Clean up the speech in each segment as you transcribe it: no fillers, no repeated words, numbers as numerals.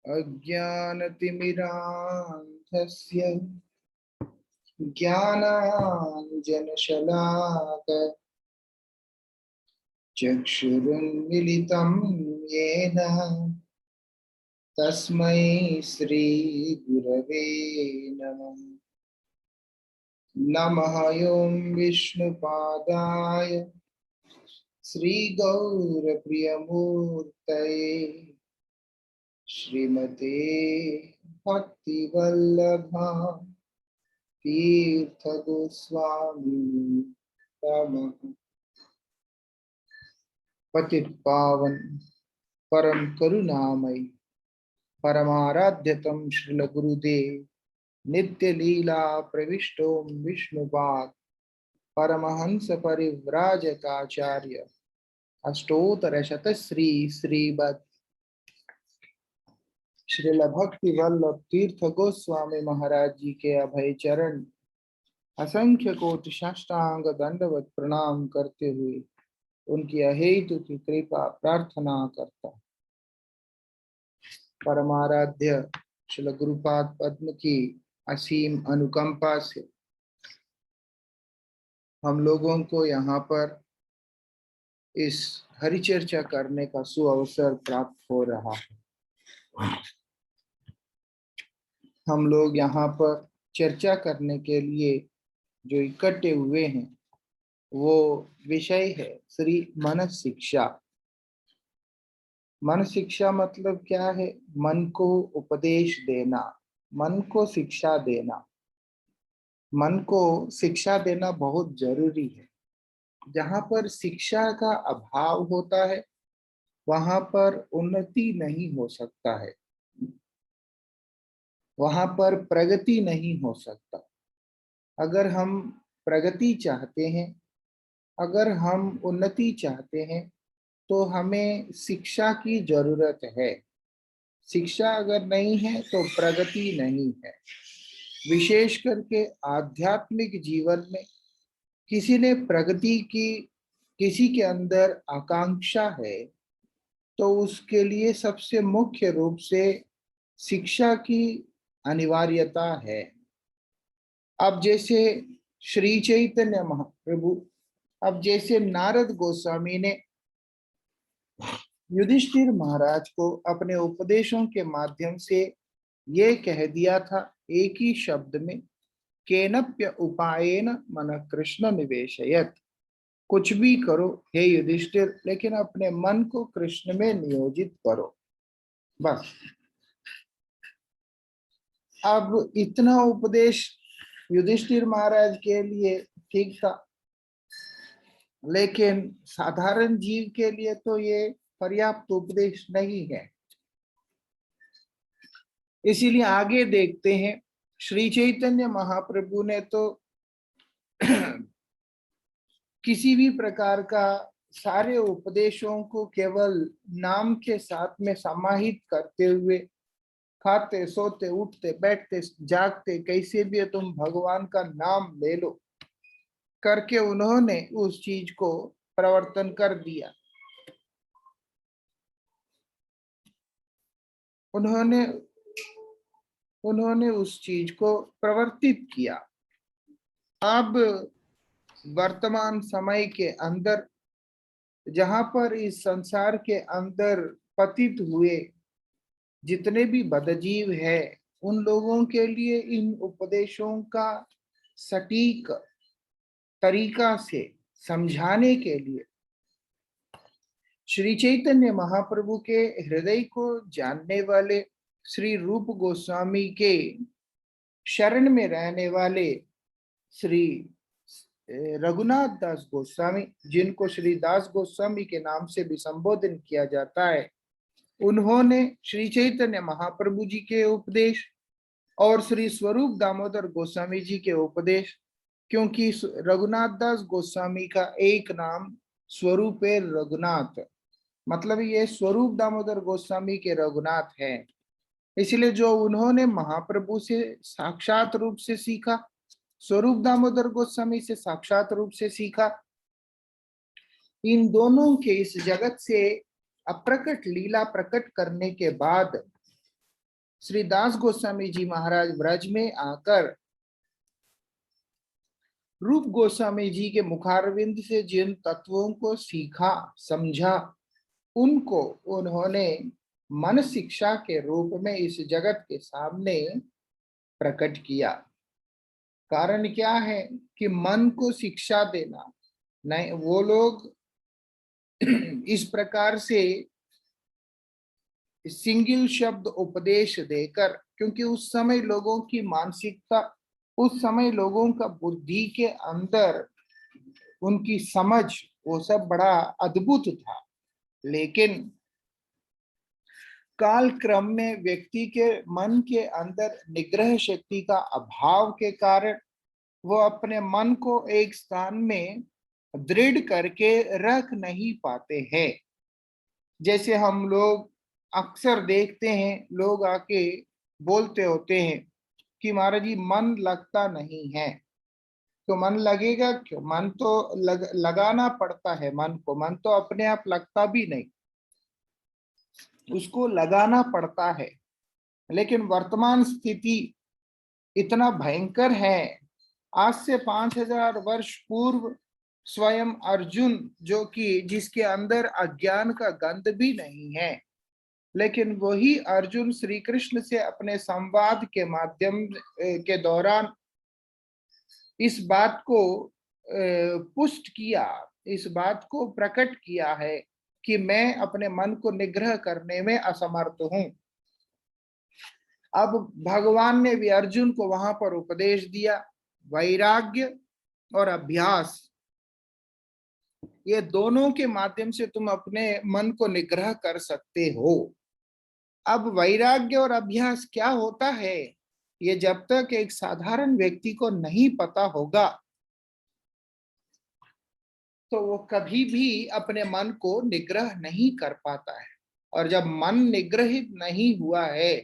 अज्ञानतिमिरान्धस्य ज्ञानाञ्जनशलाकया चक्षुरुन्मीलितं येन तस्मै श्रीगुरवे नमः। नमः ॐ विष्णुपादाय श्रीगौरप्रियमूर्तये श्रीमते भक्तिवल्लभा तीर्थगोस्वामी नमः। पतित पावन परम करुणामय परमाराध्यतम श्रील गुरुदेव नित्य लीला प्रविष्टो विष्णुपाद परमहंस परिव्राजकाचार्य अष्टोत्तर शत श्री श्रीमद् श्रील भक्ति वल्लभ तीर्थ गोस्वामी महाराज जी के अभय चरण असंख्य कोटि साष्टांग दंडवत प्रणाम करते हुए उनकी अहेतु की कृपा प्रार्थना करता। परमाराध्य श्रील गुरुपाद पद्म की असीम अनुकंपा से हम लोगों को यहाँ पर इस हरिचर्चा करने का सुअवसर प्राप्त हो रहा है। हम लोग यहाँ पर चर्चा करने के लिए जो इकट्ठे हुए हैं वो विषय है श्री मन शिक्षा। मन शिक्षा मतलब क्या है? मन को उपदेश देना, मन को शिक्षा देना। मन को शिक्षा देना बहुत जरूरी है। जहाँ पर शिक्षा का अभाव होता है वहां पर उन्नति नहीं हो सकता है, वहां पर प्रगति नहीं हो सकता। अगर हम प्रगति चाहते हैं, अगर हम उन्नति चाहते हैं तो हमें शिक्षा की जरूरत है। शिक्षा अगर नहीं है तो प्रगति नहीं है। विशेष करके आध्यात्मिक जीवन में किसी ने प्रगति की, किसी के अंदर आकांक्षा है तो उसके लिए सबसे मुख्य रूप से शिक्षा की अनिवार्यता है। अब जैसे श्री चैतन्य महाप्रभु, अब जैसे नारद गोस्वामी ने युधिष्ठिर महाराज को अपने उपदेशों के माध्यम से ये कह दिया था एक ही शब्द में, केनप्य उपायेन मन कृष्ण निवेशयत। कुछ भी करो हे युधिष्ठिर, लेकिन अपने मन को कृष्ण में नियोजित करो, बस। अब इतना उपदेश युधिष्ठिर महाराज के लिए ठीक था, लेकिन साधारण जीव के लिए तो ये पर्याप्त उपदेश नहीं है। इसीलिए आगे देखते हैं, श्री चैतन्य महाप्रभु ने तो किसी भी प्रकार का सारे उपदेशों को केवल नाम के साथ में समाहित करते हुए, खाते सोते उठते बैठते जागते कैसे भी तुम भगवान का नाम ले लो करके उन्होंने उस चीज को प्रवर्तन कर दिया। उन्होंने उस चीज को प्रवर्तित किया। अब वर्तमान समय के अंदर जहां पर इस संसार के अंदर पतित हुए जितने भी बदजीव है, उन लोगों के लिए इन उपदेशों का सटीक तरीका से समझाने के लिए श्री चैतन्य महाप्रभु के हृदय को जानने वाले श्री रूप गोस्वामी के शरण में रहने वाले श्री रघुनाथ दास गोस्वामी, जिनको श्री दास गोस्वामी के नाम से भी संबोधन किया जाता है, उन्होंने श्री चैतन्य महाप्रभु जी के उपदेश और श्री स्वरूप दामोदर गोस्वामी जी के उपदेश, क्योंकि रघुनाथ दास गोस्वामी का एक नाम स्वरूप रघुनाथ, मतलब ये स्वरूप दामोदर गोस्वामी के रघुनाथ है। इसलिए जो उन्होंने महाप्रभु से साक्षात रूप से सीखा, स्वरूप दामोदर गोस्वामी से साक्षात रूप से सीखा, इन दोनों के इस जगत से अप्रकट लीला प्रकट करने के बाद श्री दास गोस्वामी जी महाराज ब्रज में आकर रूप गोस्वामी जी के मुखारविंद से जिन तत्वों को सीखा समझा, उनको उन्होंने मन शिक्षा के रूप में इस जगत के सामने प्रकट किया। कारण क्या है कि मन को शिक्षा देना नहीं, वो लोग इस प्रकार से सिंगल शब्द उपदेश देकर, क्योंकि उस समय लोगों की मानसिकता, उस समय लोगों का बुद्धि के अंदर उनकी समझ, वो सब बड़ा अद्भुत था। लेकिन काल क्रम में व्यक्ति के मन के अंदर निग्रह शक्ति का अभाव के कारण वो अपने मन को एक स्थान में दृढ़ करके रख नहीं पाते हैं। जैसे हम लोग अक्सर देखते हैं, लोग आके बोलते होते हैं कि महाराज जी मन लगता नहीं है। तो मन लगेगा क्यों? मन तो लगाना पड़ता है मन को। मन तो अपने आप लगता भी नहीं, उसको लगाना पड़ता है। लेकिन वर्तमान स्थिति इतना भयंकर है। आज से 5000 वर्ष पूर्व स्वयं अर्जुन, जो कि जिसके अंदर अज्ञान का गंध भी नहीं है, लेकिन वही अर्जुन श्री कृष्ण से अपने संवाद के माध्यम के दौरान इस बात को पुष्ट किया, इस बात को प्रकट किया है कि मैं अपने मन को निग्रह करने में असमर्थ हूं। अब भगवान ने भी अर्जुन को वहां पर उपदेश दिया, वैराग्य और अभ्यास, ये दोनों के माध्यम से तुम अपने मन को निग्रह कर सकते हो। अब वैराग्य और अभ्यास क्या होता है, ये जब तक एक साधारण व्यक्ति को नहीं पता होगा तो वो कभी भी अपने मन को निग्रह नहीं कर पाता है। और जब मन निग्रहित नहीं हुआ है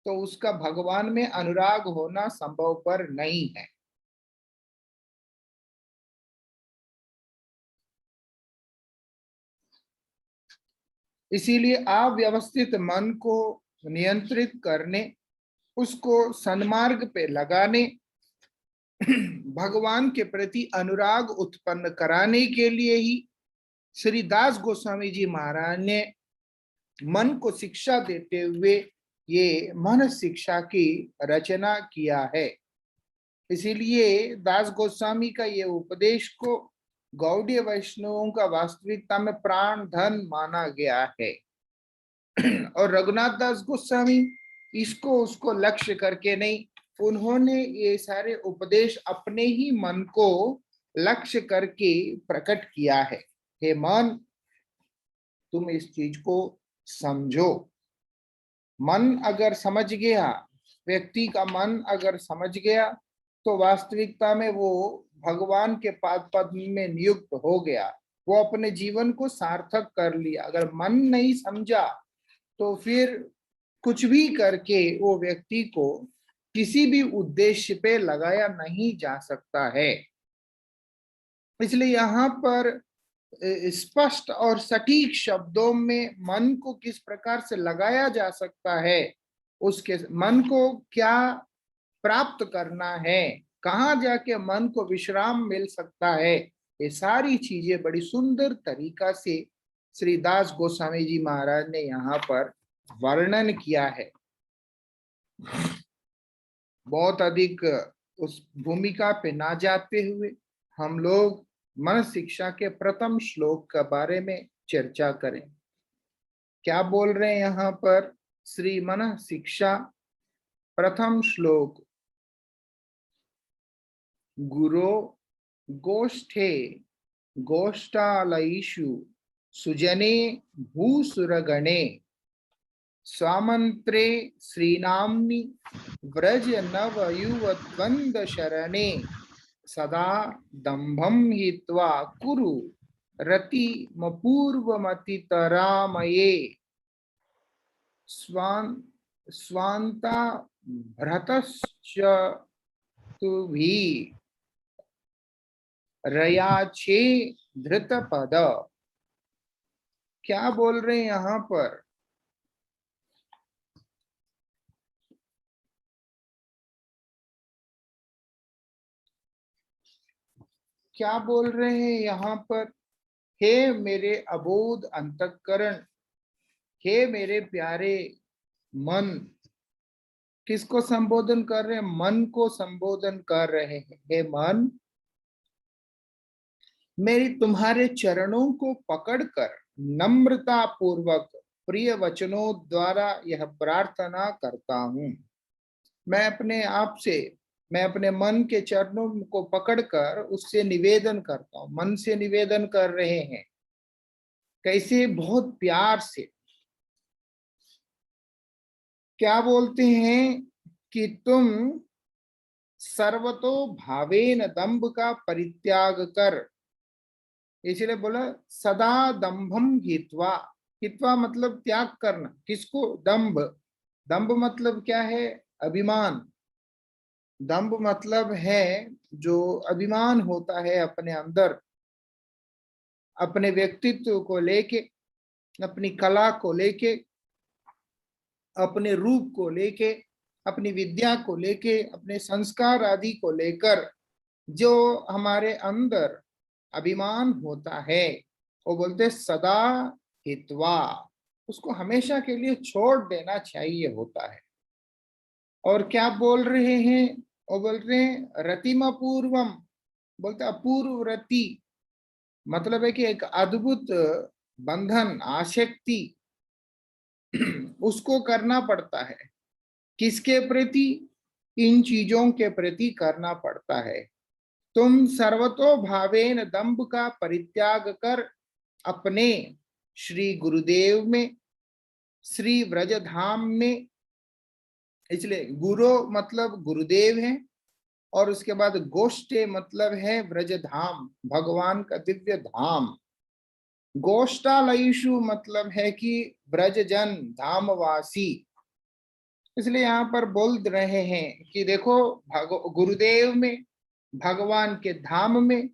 तो उसका भगवान में अनुराग होना संभव पर नहीं है। इसीलिए अव्यवस्थित मन को नियंत्रित करने, उसको सन्मार्ग पे लगाने, भगवान के प्रति अनुराग उत्पन्न कराने के लिए ही श्री दास गोस्वामी जी महाराज ने मन को शिक्षा देते हुए ये मन शिक्षा की रचना किया है। इसीलिए दास गोस्वामी का ये उपदेश को गौड़ीय वैष्णवों का वास्तविकता में प्राण धन माना गया है। और रघुनाथ दास गोस्वामी इसको उसको लक्ष्य करके नहीं, उन्होंने ये सारे उपदेश अपने ही मन को लक्ष्य करके प्रकट किया है। हे मन, तुम इस चीज को समझो। मन अगर समझ गया, व्यक्ति का मन अगर समझ गया, तो वास्तविकता में वो भगवान के पाद पद्म में नियुक्त हो गया, वो अपने जीवन को सार्थक कर लिया। अगर मन नहीं समझा तो फिर कुछ भी करके वो व्यक्ति को किसी भी उद्देश्य पे लगाया नहीं जा सकता है। इसलिए यहाँ पर स्पष्ट और सटीक शब्दों में मन को किस प्रकार से लगाया जा सकता है, उसके मन को क्या प्राप्त करना है, कहाँ जाके मन को विश्राम मिल सकता है, ये सारी चीजें बड़ी सुंदर तरीका से श्री दास गोस्वामी जी महाराज ने यहाँ पर वर्णन किया है। बहुत अधिक उस भूमिका पे ना जाते हुए हम लोग मन शिक्षा के प्रथम श्लोक के बारे में चर्चा करें। क्या बोल रहे हैं यहाँ पर श्री मन शिक्षा प्रथम श्लोक। गुरो गोष्ठे गोष्ठालयिषु सुजने भूसुरगणे स्वामंत्रे श्रीनाम्नि व्रज नवयुवद्वंद शरणे सदा दंभं हित्वा कुरु रति मपूर्वमतितरामये स्वान्ता भ्रतश्च तुभि रयाचे धृत पद। क्या बोल रहे हैं यहाँ पर? क्या बोल रहे हैं यहाँ पर? हे मेरे अबोध अंतःकरण, हे मेरे प्यारे मन। किसको संबोधन कर रहे हैं? मन को संबोधन कर रहे हैं। हे मन, मेरी तुम्हारे चरणों को पकड़कर नम्रता पूर्वक प्रिय वचनों द्वारा यह प्रार्थना करता हूं। मैं अपने आप से, मैं अपने मन के चरणों को पकड़कर उससे निवेदन करता हूं। मन से निवेदन कर रहे हैं। कैसे? बहुत प्यार से। क्या बोलते हैं कि तुम सर्वतो भावेन दंभ का परित्याग कर, इसलिए बोला सदा दंभम हित्वा। हित्वा मतलब त्याग करना। किसको? दंभ। दंभ मतलब क्या है? अभिमान। दंभ मतलब है जो अभिमान होता है अपने अंदर, अपने व्यक्तित्व को लेके, अपनी कला को लेके, अपने रूप को लेके, अपनी विद्या को लेके, अपने संस्कार आदि को लेकर जो हमारे अंदर अभिमान होता है, वो बोलते सदा हित्वा, उसको हमेशा के लिए छोड़ देना चाहिए होता है। और क्या बोल रहे हैं? वो बोल रहे हैं रतिम अपूर्वम, बोलते अपूर्व रति, मतलब है कि एक अद्भुत बंधन, आसक्ति उसको करना पड़ता है। किसके प्रति? इन चीजों के प्रति करना पड़ता है। तुम सर्वतो भावेन दंभ का परित्याग कर अपने श्री गुरुदेव में, श्री व्रजधाम में, इसलिए गुरु मतलब गुरुदेव है, और उसके बाद गोष्ठे मतलब है व्रजधाम, भगवान का दिव्य धाम। गोष्ठालयिषु मतलब है कि ब्रजजन, धामवासी। इसलिए यहाँ पर बोल रहे हैं कि देखो गुरुदेव में, भगवान के धाम में,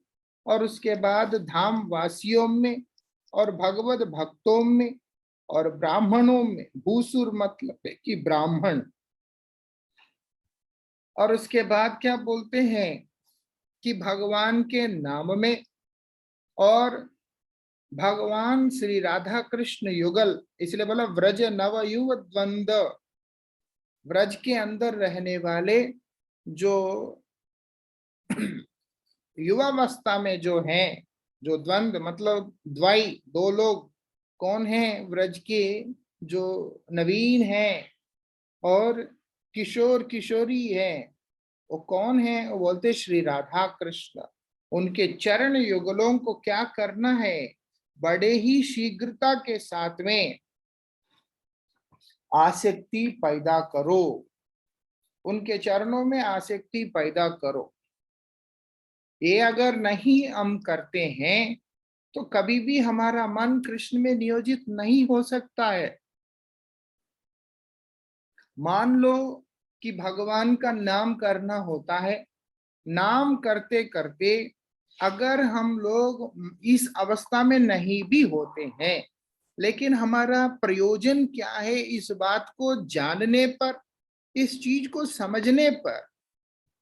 और उसके बाद धाम वासियों में, और भगवत भक्तों में, और ब्राह्मणों में। भूसुर मतलब है कि ब्राह्मण। और उसके बाद क्या बोलते हैं कि भगवान के नाम में, और भगवान श्री राधा कृष्ण युगल, इसलिए बोला व्रज नव युव द्वंद, व्रज के अंदर रहने वाले जो युवावस्था में जो हैं, जो द्वंद मतलब द्वय, दो लोग कौन हैं? व्रज के जो नवीन हैं और किशोर किशोरी हैं, वो कौन है? वो बोलते श्री राधा कृष्ण। उनके चरण युगलों को क्या करना है? बड़े ही शीघ्रता के साथ में आसक्ति पैदा करो, उनके चरणों में आसक्ति पैदा करो। ये अगर नहीं हम करते हैं तो कभी भी हमारा मन कृष्ण में नियोजित नहीं हो सकता है। मान लो कि भगवान का नाम करना होता है, नाम करते करते अगर हम लोग इस अवस्था में नहीं भी होते हैं, लेकिन हमारा प्रयोजन क्या है, इस बात को जानने पर, इस चीज को समझने पर,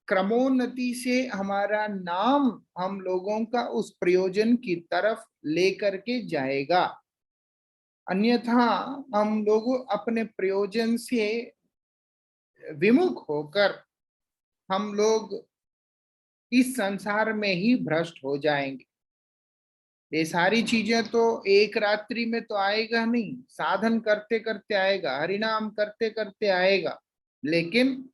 क्रमोन्नति से हमारा नाम हम लोगों का उस प्रयोजन की तरफ लेकर के जाएगा। अन्यथा हम लोग अपने प्रयोजन से विमुख होकर हम लोग इस संसार में ही भ्रष्ट हो जाएंगे। ये सारी चीजें तो एक रात्रि में तो आएगा नहीं, साधन करते करते आएगा, हरिनाम करते करते आएगा। लेकिन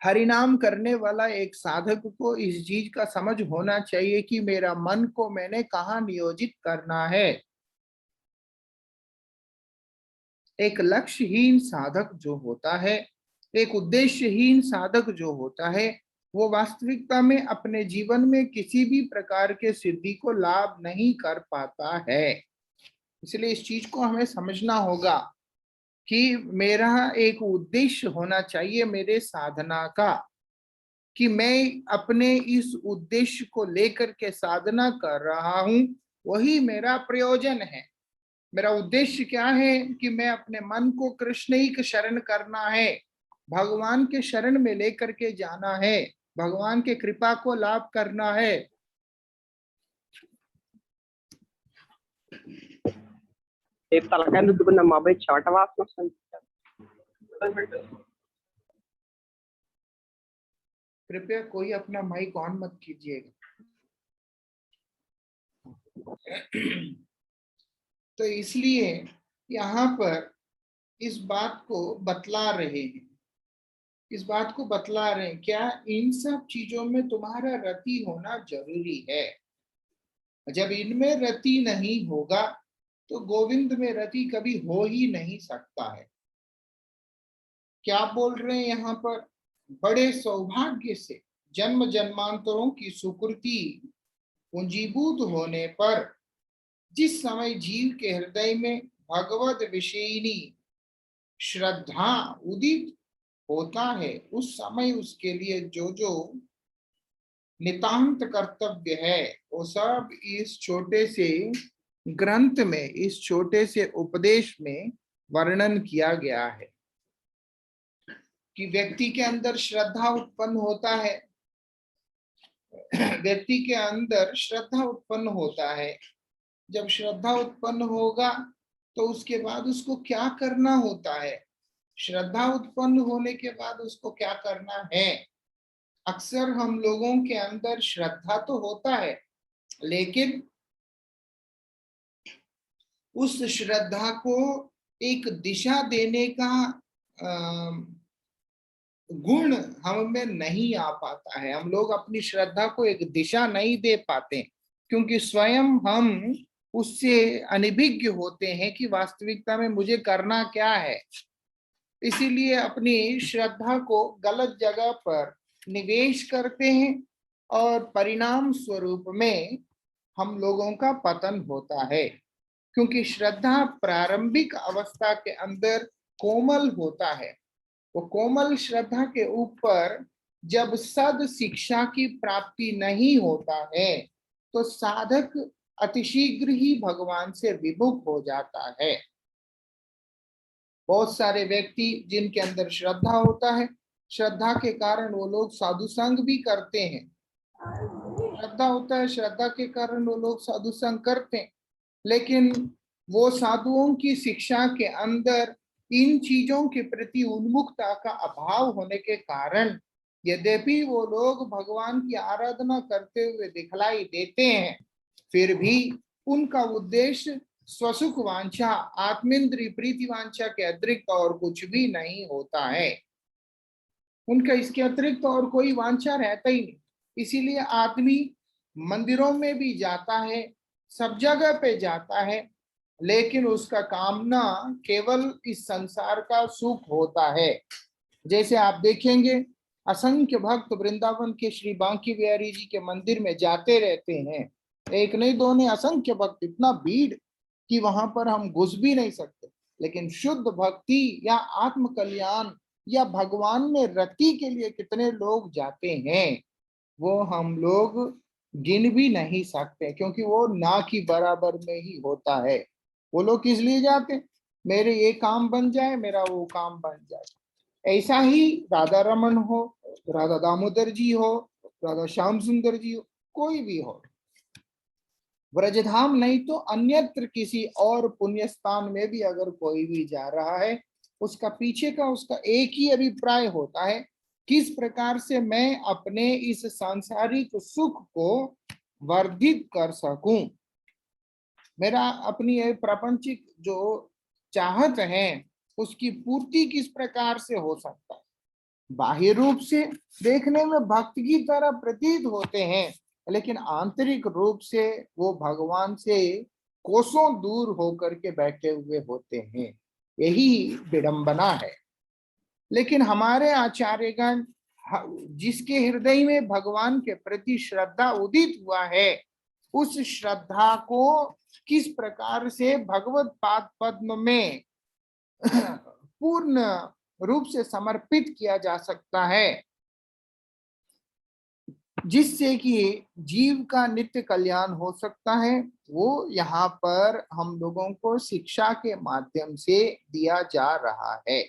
हरिनाम करने वाला एक साधक को इस चीज का समझ होना चाहिए कि मेरा मन को मैंने कहाँ नियोजित करना है। एक लक्ष्यहीन साधक जो होता है, एक उद्देश्यहीन साधक जो होता है, वो वास्तविकता में अपने जीवन में किसी भी प्रकार के सिद्धि को लाभ नहीं कर पाता है। इसलिए इस चीज को हमें समझना होगा कि मेरा एक उद्देश्य होना चाहिए मेरे साधना का, कि मैं अपने इस उद्देश्य को लेकर के साधना कर रहा हूं, वही मेरा प्रयोजन है। मेरा उद्देश्य क्या है? कि मैं अपने मन को कृष्ण ही शरण करना है, भगवान के शरण में लेकर के जाना है। भगवान के कृपा को लाभ करना है। తలకాయ రుద్దుకున్న మా అబ్బాయి చెమట వాసన వస్తుంది. कृपया कोई अपना माइक ऑन मत कीजिएगा। तो इसलिए यहाँ पर इस बात को बतला रहे हैं, इस बात को बतला रहे हैं, क्या इन सब चीजों में तुम्हारा रति होना जरूरी है। जब इनमें रति नहीं होगा तो गोविंद में रति कभी हो ही नहीं सकता है। क्या बोल रहे हैं यहाँ पर, बड़े सौभाग्य से जन्म जन्मांतरों की सुकृति पूंजीभूत होने पर जिस समय जीव के हृदय में भगवत विषयिनी श्रद्धा उदित होता है, उस समय उसके लिए जो जो नितांत कर्तव्य है वो सब इस छोटे से ग्रंथ में, इस छोटे से उपदेश में वर्णन किया गया है। कि व्यक्ति के अंदर श्रद्धा उत्पन्न होता है, व्यक्ति के अंदर श्रद्धा उत्पन्न होता है। जब श्रद्धा उत्पन्न होगा तो उसके बाद उसको क्या करना होता है, श्रद्धा उत्पन्न होने के बाद उसको क्या करना है। अक्सर हम लोगों के अंदर श्रद्धा तो होता है, लेकिन उस श्रद्धा को एक दिशा देने का गुण हम में नहीं आ पाता है। हम लोग अपनी श्रद्धा को एक दिशा नहीं दे पाते, क्योंकि स्वयं हम उससे अनभिज्ञ होते हैं कि वास्तविकता में मुझे करना क्या है। इसीलिए अपनी श्रद्धा को गलत जगह पर निवेश करते हैं और परिणाम स्वरूप में हम लोगों का पतन होता है। क्योंकि श्रद्धा प्रारंभिक अवस्था के अंदर कोमल होता है। वो कोमल श्रद्धा के ऊपर जब सद शिक्षा की प्राप्ति नहीं होता है तो साधक अतिशीघ्र ही भगवान से विमुख हो जाता है। बहुत सारे व्यक्ति जिनके अंदर श्रद्धा होता है, श्रद्धा के कारण वो लोग साधु संग भी करते हैं। श्रद्धा होता है, श्रद्धा के कारण वो लोग साधु संग करते हैं, लेकिन वो साधुओं की शिक्षा के अंदर इन चीजों के प्रति उन्मुखता का अभाव होने के कारण यद्यपि वो लोग भगवान की आराधना करते हुए दिखलाई देते हैं, फिर भी उनका उद्देश्य स्वसुख वांछा, आत्मेंद्रिय प्रीति वांछा के अतिरिक्त और कुछ भी नहीं होता है। उनका इसके अतिरिक्त और कोई वांछा रहता ही नहीं। इसीलिए आदमी मंदिरों में भी जाता है, सब जगह पे जाता है, लेकिन उसका कामना केवल इस संसार का सुख होता है। जैसे आप देखेंगे असंख्य भक्त वृंदावन के श्री बांकी बिहारी जी के मंदिर में जाते रहते हैं, एक नहीं दो नहीं, असंख्य भक्त, इतना भीड़ कि वहां पर हम घुस भी नहीं सकते। लेकिन शुद्ध भक्ति या आत्म कल्याण या भगवान में रति के लिए कितने लोग जाते हैं वो हम लोग गिन भी नहीं सकते, क्योंकि वो ना की बराबर में ही होता है। वो लोग किस लिए जाते, मेरे ये काम बन जाए, मेरा वो काम बन जाए। ऐसा ही राधा रमन हो, राधा दामोदर जी हो, राधा श्याम सुंदर जी हो, कोई भी हो, ब्रजधाम नहीं तो अन्यत्र किसी और पुण्य स्थान में भी अगर कोई भी जा रहा है, उसका पीछे का उसका एक ही अभिप्राय होता है, किस प्रकार से मैं अपने इस सांसारिक सुख को वर्धित कर सकूं, मेरा अपनी ये प्रापंचिक जो चाहत है उसकी पूर्ति किस प्रकार से हो सकता है। बाह्य रूप से देखने में भक्त की तरह प्रतीत होते हैं, लेकिन आंतरिक रूप से वो भगवान से कोसों दूर होकर के बैठे हुए होते हैं। यही विडंबना है। लेकिन हमारे आचार्यगण जिसके हृदय में भगवान के प्रति श्रद्धा उदित हुआ है, उस श्रद्धा को किस प्रकार से भगवत पाद पद्म में पूर्ण रूप से समर्पित किया जा सकता है, जिससे कि जीव का नित्य कल्याण हो सकता है, वो यहाँ पर हम लोगों को शिक्षा के माध्यम से दिया जा रहा है।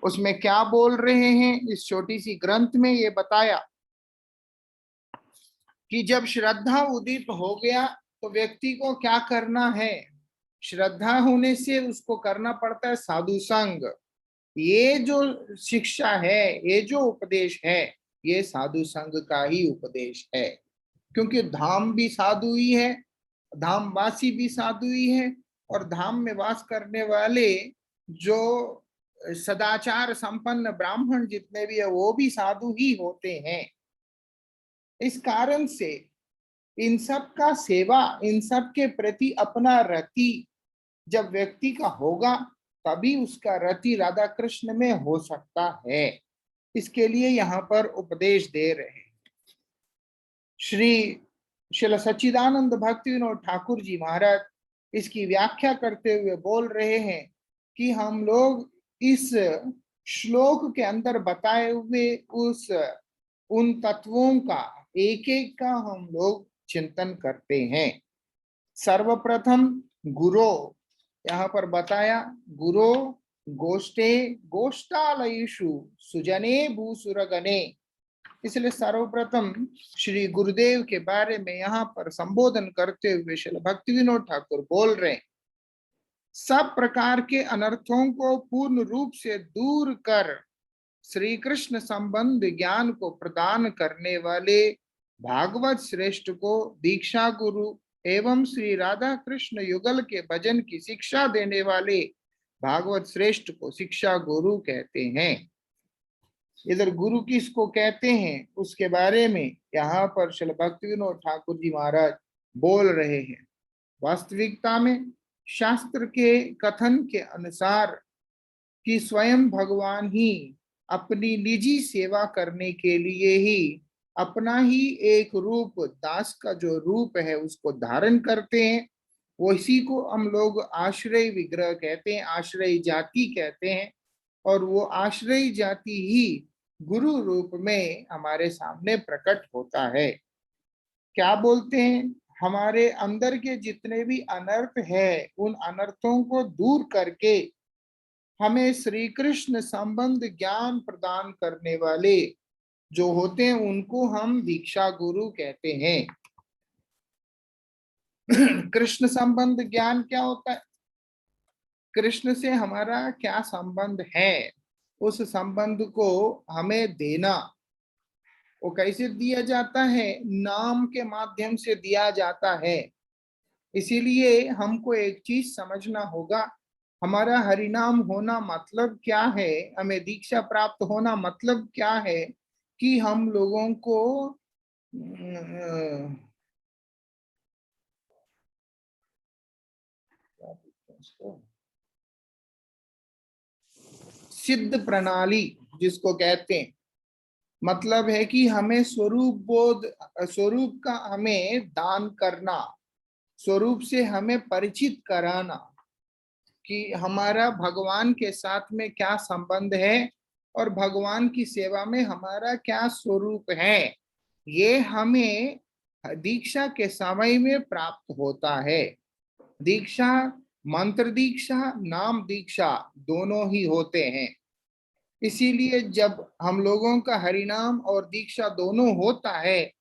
उसमें क्या बोल रहे हैं, इस छोटी सी ग्रंथ में ये बताया कि जब श्रद्धा उदित हो गया तो व्यक्ति को क्या करना है। श्रद्धा होने से उसको करना पड़ता है साधु संग। ये जो शिक्षा है, ये जो उपदेश है, ये साधु संग का ही उपदेश है। क्योंकि धाम भी साधु ही है, धामवासी भी साधु ही है, और धाम में वास करने वाले जो सदाचार संपन्न ब्राह्मण जितने भी है वो भी साधु ही होते हैं। इस कारण से इन सब का सेवा, इन सब के प्रति अपना रति जब व्यक्ति का होगा तभी उसका रति राधा कृष्ण में हो सकता है। इसके लिए यहाँ पर उपदेश दे रहे हैं। श्री सच्चिदानंद भक्ति विनोद ठाकुर जी महाराज इसकी व्याख्या करते हुए बोल रहे हैं कि हम लोग इस श्लोक के अंदर बताए हुए उन तत्वों का एक एक का हम लोग चिंतन करते हैं। सर्वप्रथम गुरो, यहाँ पर बताया गुरो गोष्ठे गोष्ठालयेषु सुजने भूसुरगणे। इसलिए सर्वप्रथम श्री गुरुदेव के बारे में यहाँ पर संबोधन करते हुए श्री भक्ति विनोद ठाकुर बोल रहे हैं, सब प्रकार के अनर्थों को पूर्ण रूप से दूर कर श्री कृष्ण संबंध ज्ञान को प्रदान करने वाले भागवत श्रेष्ठ को दीक्षा गुरु एवं श्री राधा कृष्ण युगल के भजन की शिक्षा देने वाले भागवत श्रेष्ठ को शिक्षा गुरु कहते हैं। इधर गुरु किसको कहते हैं उसके बारे में यहाँ पर श्री भक्ति विनोद ठाकुर जी महाराज बोल रहे हैं। वास्तविकता में शास्त्र के कथन के अनुसार कि स्वयं भगवान ही अपनी निजी सेवा करने के लिए ही अपना ही एक रूप, दास का जो रूप है उसको धारण करते हैं। वो इसी को हम लोग आश्रय विग्रह कहते हैं, आश्रय जाति कहते हैं। और वो आश्रय जाति ही गुरु रूप में हमारे सामने प्रकट होता है। क्या बोलते हैं, हमारे अंदर के जितने भी अनर्थ है उन अनर्थों को दूर करके हमें श्री कृष्ण संबंध ज्ञान प्रदान करने वाले जो होते हैं उनको हम दीक्षा गुरु कहते हैं। कृष्ण संबंध ज्ञान क्या होता है, कृष्ण से हमारा क्या संबंध है, उस संबंध को हमें देना। वो कैसे दिया जाता है, नाम के माध्यम से दिया जाता है। इसीलिए हमको एक चीज समझना होगा, हमारा हरिनाम होना मतलब क्या है, हमें दीक्षा प्राप्त होना मतलब क्या है कि हम लोगों को सिद्ध प्रणाली जिसको कहते हैं, मतलब है कि हमें स्वरूप बोध, स्वरूप का हमें दान करना, स्वरूप से हमें परिचित कराना कि हमारा भगवान के साथ में क्या संबंध है और भगवान की सेवा में हमारा क्या स्वरूप है। ये हमें दीक्षा के समय में प्राप्त होता है। दीक्षा, मंत्र दीक्षा, नाम दीक्षा दोनों ही होते हैं। इसीलिए जब हम लोगों का हरिनाम और दीक्षा दोनों होता है,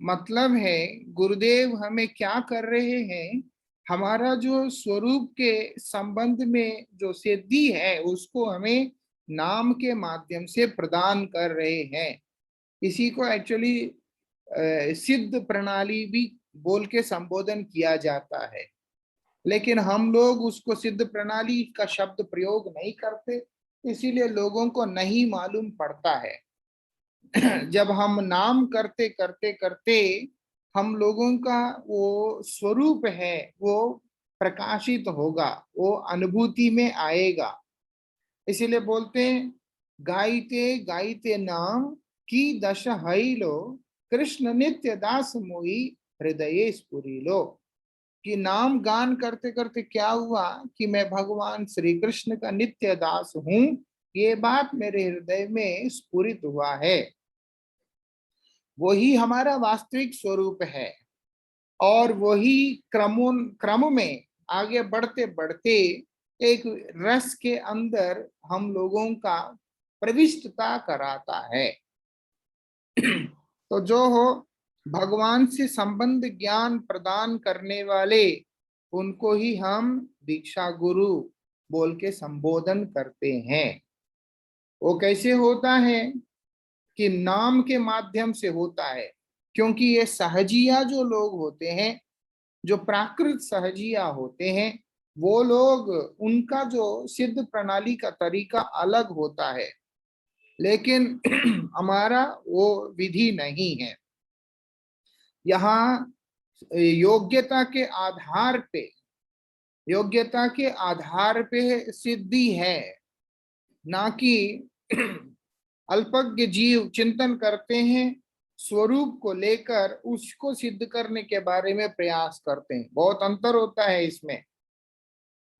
मतलब है गुरुदेव हमें क्या कर रहे हैं, हमारा जो स्वरूप के संबंध में जो सिद्धि है उसको हमें नाम के माध्यम से प्रदान कर रहे हैं। इसी को एक्चुअली सिद्ध प्रणाली भी बोल के संबोधन किया जाता है, लेकिन हम लोग उसको सिद्ध प्रणाली का शब्द प्रयोग नहीं करते, इसीलिए लोगों को नहीं मालूम पड़ता है। जब हम नाम करते करते करते हम लोगों का वो स्वरूप है वो प्रकाशित होगा, वो अनुभूति में आएगा। इसीलिए बोलते हैं गाइते गाइते नाम की दश हईलो, कृष्ण नित्य दास मोई हृदय स्फुरी लो। कि नाम गान करते करते क्या हुआ कि मैं भगवान श्री कृष्ण का नित्य दास हूं, ये बात मेरे हृदय में स्फुरित हुआ है। वही हमारा वास्तविक स्वरूप है और वही क्रम में आगे बढ़ते बढ़ते एक रस के अंदर हम लोगों का प्रविष्टता कराता है। तो जो हो भगवान से संबंध ज्ञान प्रदान करने वाले, उनको ही हम दीक्षा गुरु बोल के संबोधन करते हैं। वो कैसे होता है कि नाम के माध्यम से होता है, क्योंकि ये सहजिया जो लोग होते हैं, जो प्राकृत सहजिया होते हैं, वो लोग, उनका जो सिद्ध प्रणाली का तरीका अलग होता है, लेकिन हमारा वो विधि नहीं है। यहाँ योग्यता के आधार पे, योग्यता के आधार पे सिद्धि है, ना कि अल्पज्ञ जीव चिंतन करते हैं, स्वरूप को लेकर उसको सिद्ध करने के बारे में प्रयास करते हैं। बहुत अंतर होता है इसमें।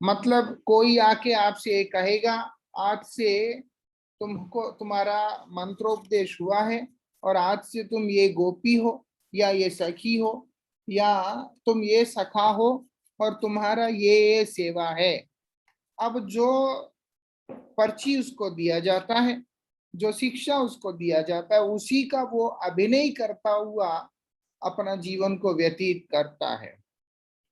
मतलब कोई आके आपसे ये कहेगा, आज से तुमको तुम्हारा मंत्रोपदेश हुआ है और आज से तुम ये गोपी हो या ये सखी हो या तुम ये सखा हो और तुम्हारा ये सेवा है। अब जो पर्ची उसको दिया जाता है, जो शिक्षा उसको दिया जाता है, उसी का वो अभिनय करता हुआ अपना जीवन को व्यतीत करता है।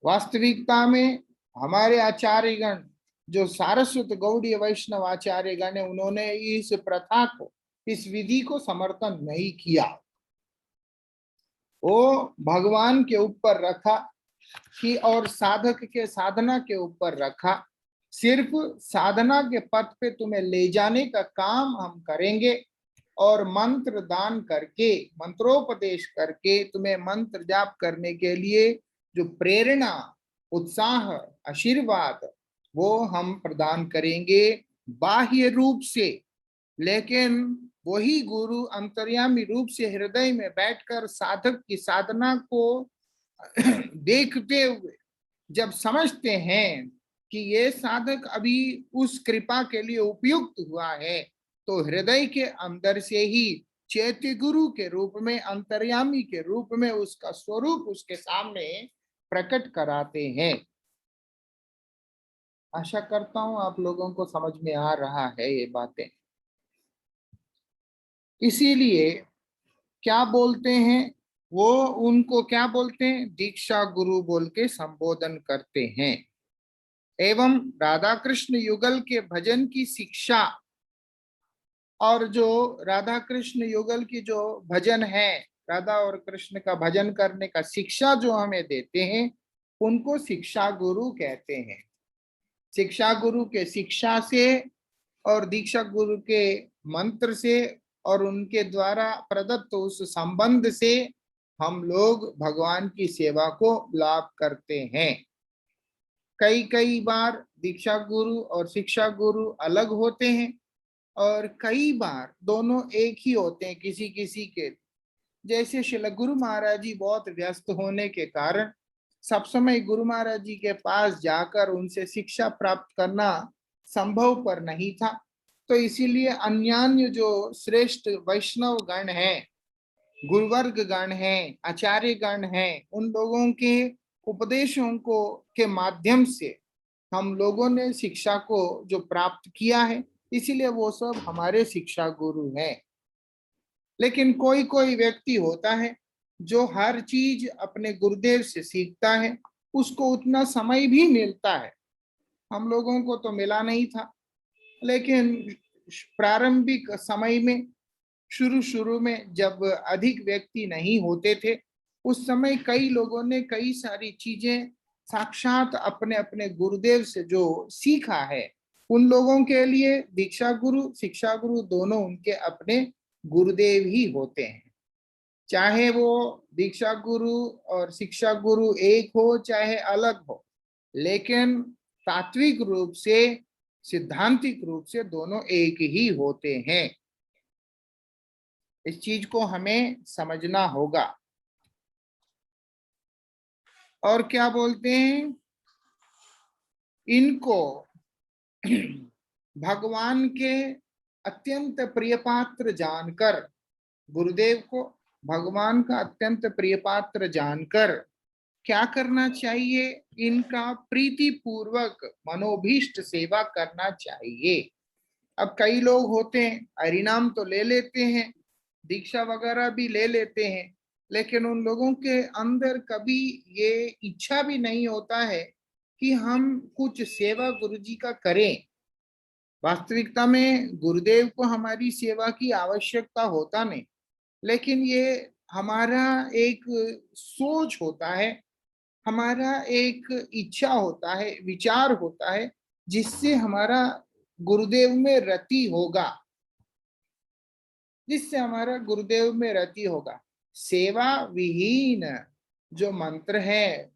वास्तविकता में हमारे आचार्यगण, जो सारस्वत गौड़ीय वैष्णव आचार्यगण है, उन्होंने इस प्रथा को, इस विधि को समर्थन नहीं किया। वो भगवान के ऊपर रखा कि, और साधक के साधना के ऊपर रखा। सिर्फ साधना के पथ पे तुम्हें ले जाने का काम हम करेंगे और मंत्र दान करके, मंत्रोपदेश करके तुम्हें मंत्र जाप करने के लिए जो प्रेरणा, उत्साह, आशीर्वाद, वो हम प्रदान करेंगे बाह्य रूप से। लेकिन वही गुरु अंतर्यामी रूप से हृदय में बैठकर साधक की साधना को देखते हुए जब समझते हैं कि ये साधक अभी उस कृपा के लिए उपयुक्त हुआ है, तो हृदय के अंदर से ही चैत्य गुरु के रूप में, अंतर्यामी के रूप में उसका स्वरूप उसके सामने प्रकट कराते हैं। आशा करता हूं आप लोगों को समझ में आ रहा है ये बातें। इसीलिए क्या बोलते हैं वो, उनको क्या बोलते हैं, दीक्षा गुरु बोल के संबोधन करते हैं। एवं राधा कृष्ण युगल के भजन की शिक्षा, और जो राधा कृष्ण युगल की जो भजन है, राधा और कृष्ण का भजन करने का शिक्षा जो हमें देते हैं, उनको शिक्षा गुरु कहते हैं। शिक्षा गुरु के शिक्षा से और दीक्षा गुरु के मंत्र से और उनके द्वारा प्रदत्त उस संबंध से हम लोग भगवान की सेवा को लाभ करते हैं। कई कई बार दीक्षा गुरु और शिक्षा गुरु अलग होते हैं और कई बार दोनों एक ही होते हैं किसी किसी के। जैसे श्रील गुरु महाराज जी बहुत व्यस्त होने के कारण सब समय गुरु महाराज जी के पास जाकर उनसे शिक्षा प्राप्त करना संभव पर नहीं था, तो इसीलिए अन्यान्य जो श्रेष्ठ वैष्णव गण हैं, गुरुवर्ग गण हैं, आचार्य गण हैं, उन लोगों के उपदेशों को के माध्यम से हम लोगों ने शिक्षा को जो प्राप्त किया है, इसीलिए वो सब हमारे शिक्षा गुरु हैं। लेकिन कोई कोई व्यक्ति होता है जो हर चीज अपने गुरुदेव से सीखता है, उसको उतना समय भी मिलता है। हम लोगों को तो मिला नहीं था, लेकिन प्रारंभिक समय में, शुरू शुरू में जब अधिक व्यक्ति नहीं होते थे, उस समय कई लोगों ने कई सारी चीजें साक्षात अपने अपने गुरुदेव से जो सीखा है, उन लोगों के लिए दीक्षा गुरु शिक्षा गुरु दोनों उनके अपने गुरुदेव ही होते हैं। चाहे वो दीक्षा गुरु और शिक्षा गुरु एक हो चाहे अलग हो, लेकिन तात्विक रूप से, सिद्धांतिक रूप से दोनों एक ही होते हैं। इस चीज को हमें समझना होगा। और क्या बोलते हैं, इनको भगवान के अत्यंत प्रिय पात्र जानकर, गुरुदेव को भगवान का अत्यंत प्रिय पात्र जानकर क्या करना चाहिए, इनका प्रीति पूर्वक मनोभीष्ट सेवा करना चाहिए। अब कई लोग होते हैं हरिनाम तो ले लेते हैं, दीक्षा वगैरह भी ले लेते हैं, लेकिन उन लोगों के अंदर कभी ये इच्छा भी नहीं होता है कि हम कुछ सेवा गुरु जी का करें। वास्तविकता में गुरुदेव को हमारी सेवा की आवश्यकता होता नहीं, लेकिन ये हमारा एक सोच होता है, हमारा एक इच्छा होता है, विचार होता है, जिससे हमारा गुरुदेव में रति होगा, जिससे हमारा गुरुदेव में रति होगा। सेवा विहीन जो मंत्र है,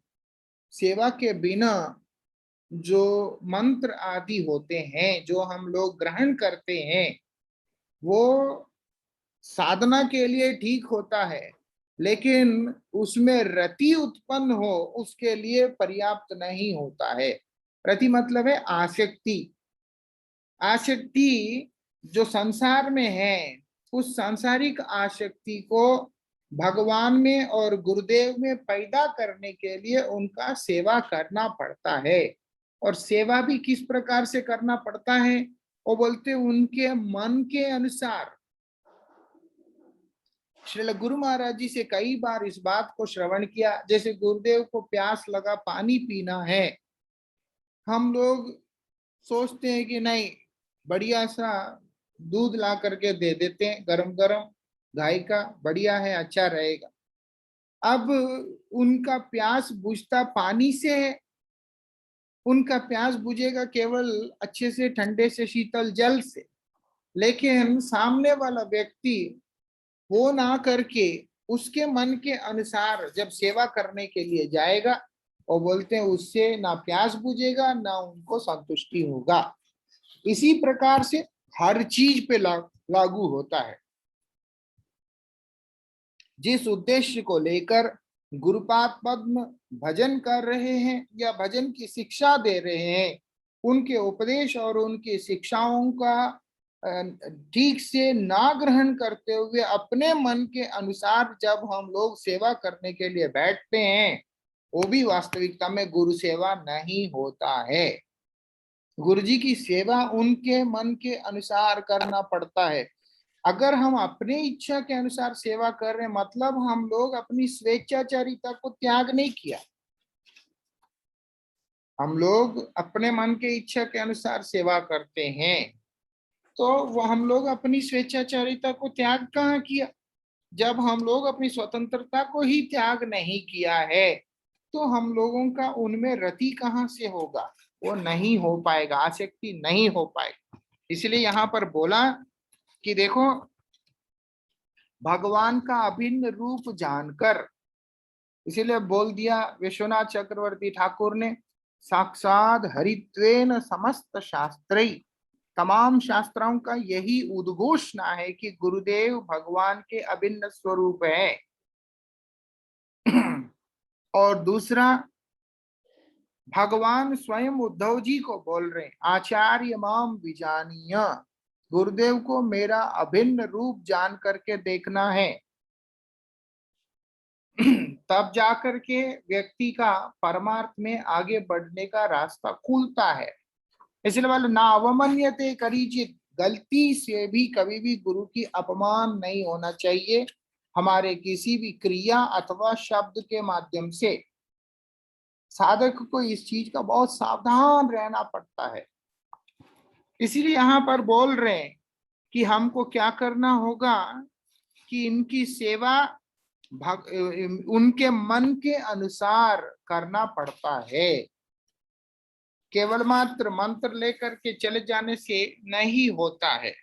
सेवा के बिना जो मंत्र आदि होते हैं जो हम लोग ग्रहण करते हैं, वो साधना के लिए ठीक होता है, लेकिन उसमें रति उत्पन्न हो उसके लिए पर्याप्त नहीं होता है। रति मतलब है आसक्ति। आसक्ति जो संसार में है, उस सांसारिक आसक्ति को भगवान में और गुरुदेव में पैदा करने के लिए उनका सेवा करना पड़ता है। और सेवा भी किस प्रकार से करना पड़ता है, वो बोलते उनके मन के अनुसार। श्रील गुरु महाराज जी से कई बार इस बात को श्रवण किया, जैसे गुरुदेव को प्यास लगा, पानी पीना है, हम लोग सोचते हैं कि नहीं, बढ़िया सा दूध ला करके दे देते हैं, गरम गरम, गाय का, बढ़िया है, अच्छा रहेगा। अब उनका प्यास बुझता पानी से है, उनका प्यास बुझेगा केवल अच्छे से ठंडे से शीतल जल से। लेकिन सामने वाला व्यक्ति वो ना करके उसके मन के अनुसार जब सेवा करने के लिए जाएगा, और बोलते हैं उससे ना प्यास बुझेगा ना उनको संतुष्टि होगा। इसी प्रकार से हर चीज पे लागू होता है। जिस उद्देश्य को लेकर गुरुपाद पद्म भजन कर रहे हैं या भजन की शिक्षा दे रहे हैं, उनके उपदेश और उनकी शिक्षाओं का ठीक से ना ग्रहण करते हुए अपने मन के अनुसार जब हम लोग सेवा करने के लिए बैठते हैं, वो भी वास्तविकता में गुरु सेवा नहीं होता है। गुरु जी की सेवा उनके मन के अनुसार करना पड़ता है। अगर हम अपनी इच्छा के अनुसार सेवा कर रहे हैं, मतलब हम लोग अपनी स्वेच्छाचारिता को त्याग नहीं किया, हम लोग अपने मन के इच्छा के अनुसार सेवा करते हैं, तो वो हम लोग अपनी स्वेच्छाचारिता को त्याग कहाँ किया। जब हम लोग अपनी स्वतंत्रता को ही त्याग नहीं किया है, तो हम लोगों का उनमें रति कहाँ से होगा, वो नहीं हो पाएगा, आसक्ति नहीं हो पाएगा। इसलिए यहाँ पर बोला कि देखो, भगवान का अभिन्न रूप जानकर, इसीलिए बोल दिया विश्वनाथ चक्रवर्ती ठाकुर ने, साक्षात हरित्वेन समस्त शास्त्री, तमाम शास्त्रों का यही उद्घोषणा है कि गुरुदेव भगवान के अभिन्न स्वरूप है। और दूसरा, भगवान स्वयं उद्धव जी को बोल रहे, आचार्य माम विजानीय, गुरुदेव को मेरा अभिन्न रूप जान करके देखना है। तब जाकर के व्यक्ति का परमार्थ में आगे बढ़ने का रास्ता खुलता है। इसलिए वाले ना अवमान्यते करीचित, गलती से भी कभी भी गुरु की अपमान नहीं होना चाहिए हमारे किसी भी क्रिया अथवा शब्द के माध्यम से। साधक को इस चीज का बहुत सावधान रहना पड़ता है। इसीलिए यहाँ पर बोल रहे हैं कि हमको क्या करना होगा कि इनकी सेवा उनके मन के अनुसार करना पड़ता है। केवल मात्र मंत्र लेकर के चले जाने से नहीं होता है,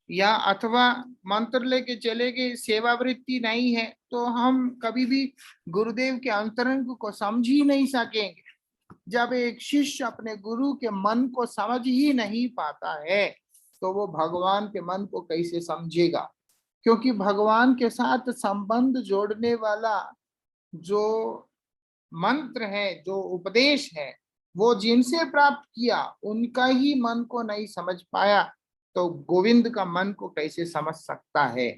या अथवा मंत्र लेके चले गए, सेवावृत्ति नहीं है, तो हम कभी भी गुरुदेव के अंतरंग को समझ ही नहीं सकेंगे। जब एक शिष्य अपने गुरु के मन को समझ ही नहीं पाता है, तो वो भगवान के मन को कैसे समझेगा। क्योंकि भगवान के साथ संबंध जोड़ने वाला जो मंत्र है, जो उपदेश है, वो जिनसे प्राप्त किया उनका ही मन को नहीं समझ पाया, तो गोविंद का मन को कैसे समझ सकता है।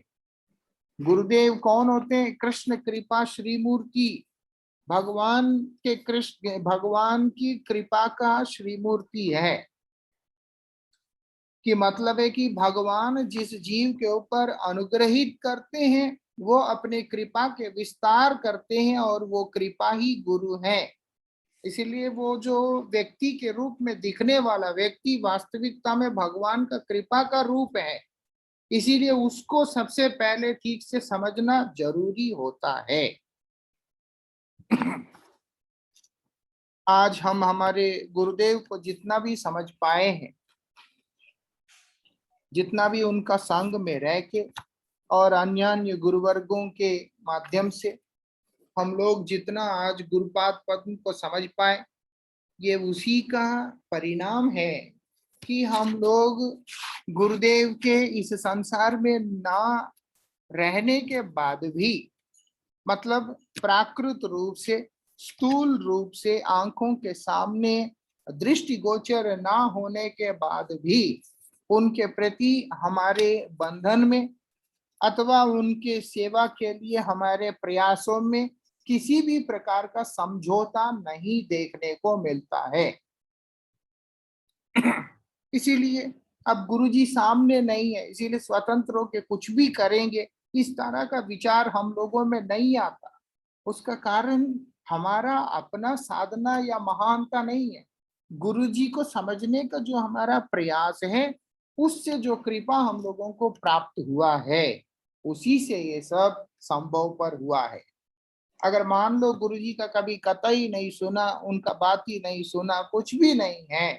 गुरुदेव कौन होते हैं? कृष्ण कृपा श्रीमूर्ति, भगवान के कृष्ण, भगवान की कृपा का श्रीमूर्ति है। कि मतलब है कि भगवान जिस जीव के ऊपर अनुग्रहित करते हैं वो अपने कृपा के विस्तार करते हैं और वो कृपा ही गुरु है। इसीलिए वो जो व्यक्ति के रूप में दिखने वाला व्यक्ति वास्तविकता में भगवान का कृपा का रूप है। इसीलिए उसको सबसे पहले ठीक से समझना जरूरी होता है। आज हम हमारे गुरुदेव को जितना भी समझ पाए हैं, जितना भी उनका संग में रह के और अन्य अन्य गुरुवर्गों के माध्यम से हम लोग जितना आज गुरुपाद पद्म को समझ पाए, ये उसी का परिणाम है कि हम लोग गुरुदेव के इस संसार में ना रहने के बाद भी, मतलब प्राकृत रूप से, स्थूल रूप से आंखों के सामने दृष्टिगोचर ना होने के बाद भी उनके प्रति हमारे बंधन में अथवा उनके सेवा के लिए हमारे प्रयासों में किसी भी प्रकार का समझौता नहीं देखने को मिलता है। इसीलिए अब गुरुजी सामने नहीं है, इसीलिए स्वतंत्र होकर कुछ भी करेंगे इस तरह का विचार हम लोगों में नहीं आता। उसका कारण हमारा अपना साधना या महानता नहीं है, गुरुजी को समझने का जो हमारा प्रयास है उससे जो कृपा हम लोगों को प्राप्त हुआ है उसी से ये सब संभव पर हुआ है। अगर मान लो गुरुजी का कभी कतई नहीं सुना, उनका बात ही नहीं सुना, कुछ भी नहीं है,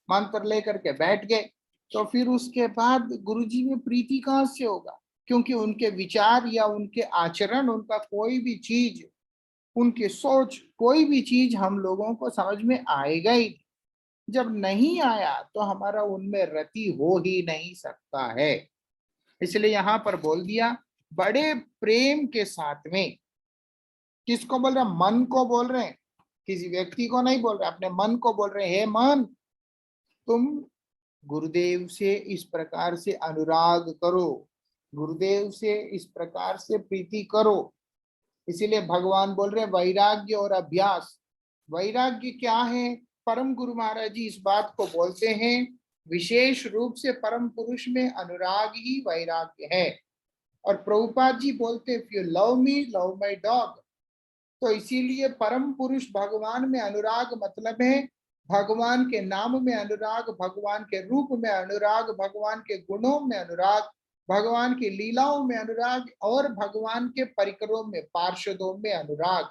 मंत्र लेकर के बैठ गए, तो फिर उसके बाद गुरुजी में प्रीति कहां से होगा? क्योंकि उनके विचार या उनके आचरण, उनका कोई भी चीज, उनकी सोच, कोई भी चीज हम लोगों को समझ में आएगा ही। जब नहीं आया तो हमारा उनमें रति हो ही नहीं सकता है। इसलिए यहाँ पर बोल दिया बड़े प्रेम के साथ में। किसको बोल रहे हैं? मन को बोल रहे हैं, किसी व्यक्ति को नहीं बोल रहे, अपने मन को बोल रहे हैं, हे मन, तुम गुरुदेव से इस प्रकार से अनुराग करो, गुरुदेव से इस प्रकार से प्रीति करो। इसीलिए भगवान बोल रहे हैं वैराग्य और अभ्यास। वैराग्य क्या है? परम गुरु महाराज जी इस बात को बोलते हैं, विशेष रूप से परम पुरुष में अनुराग ही वैराग्य है। और प्रभुपाद जी बोलते, if you love me, love my dog. तो इसीलिए परम पुरुष भगवान में अनुराग मतलब है भगवान के नाम में अनुराग, भगवान के रूप में अनुराग, भगवान के गुणों में अनुराग, भगवान की लीलाओं में अनुराग और भगवान के परिकरों में, पार्षदों में अनुराग।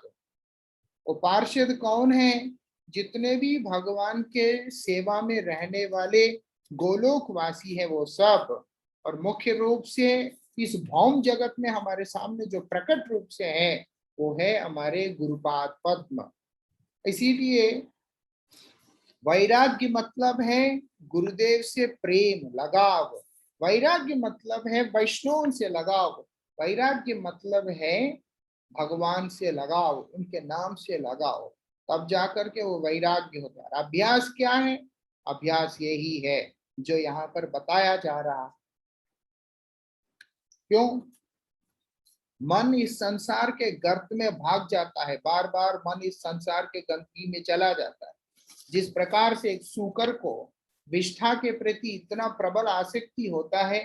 वो पार्षद कौन है? जितने भी भगवान के सेवा में रहने वाले गोलोकवासी है वो सब। और मुख्य रूप से इस भौम जगत में हमारे सामने जो प्रकट रूप से है वो है हमारे गुरुपाद पद्म। इसीलिए वैराग्य मतलब है गुरुदेव से प्रेम, लगाव। वैराग्य मतलब है वैष्णव से लगाव। वैराग्य मतलब है भगवान से लगाव, उनके नाम से लगाव, तब जाकर के वो वैराग्य होता है। अभ्यास क्या है? अभ्यास यही है जो यहाँ पर बताया जा रहा। क्यों? मन इस संसार के गर्त में भाग जाता है, बार बार मन इस संसार के गंदगी में चला जाता है। जिस प्रकार से एक सूकर को विष्ठा के प्रति इतना प्रबल आसक्ति होता है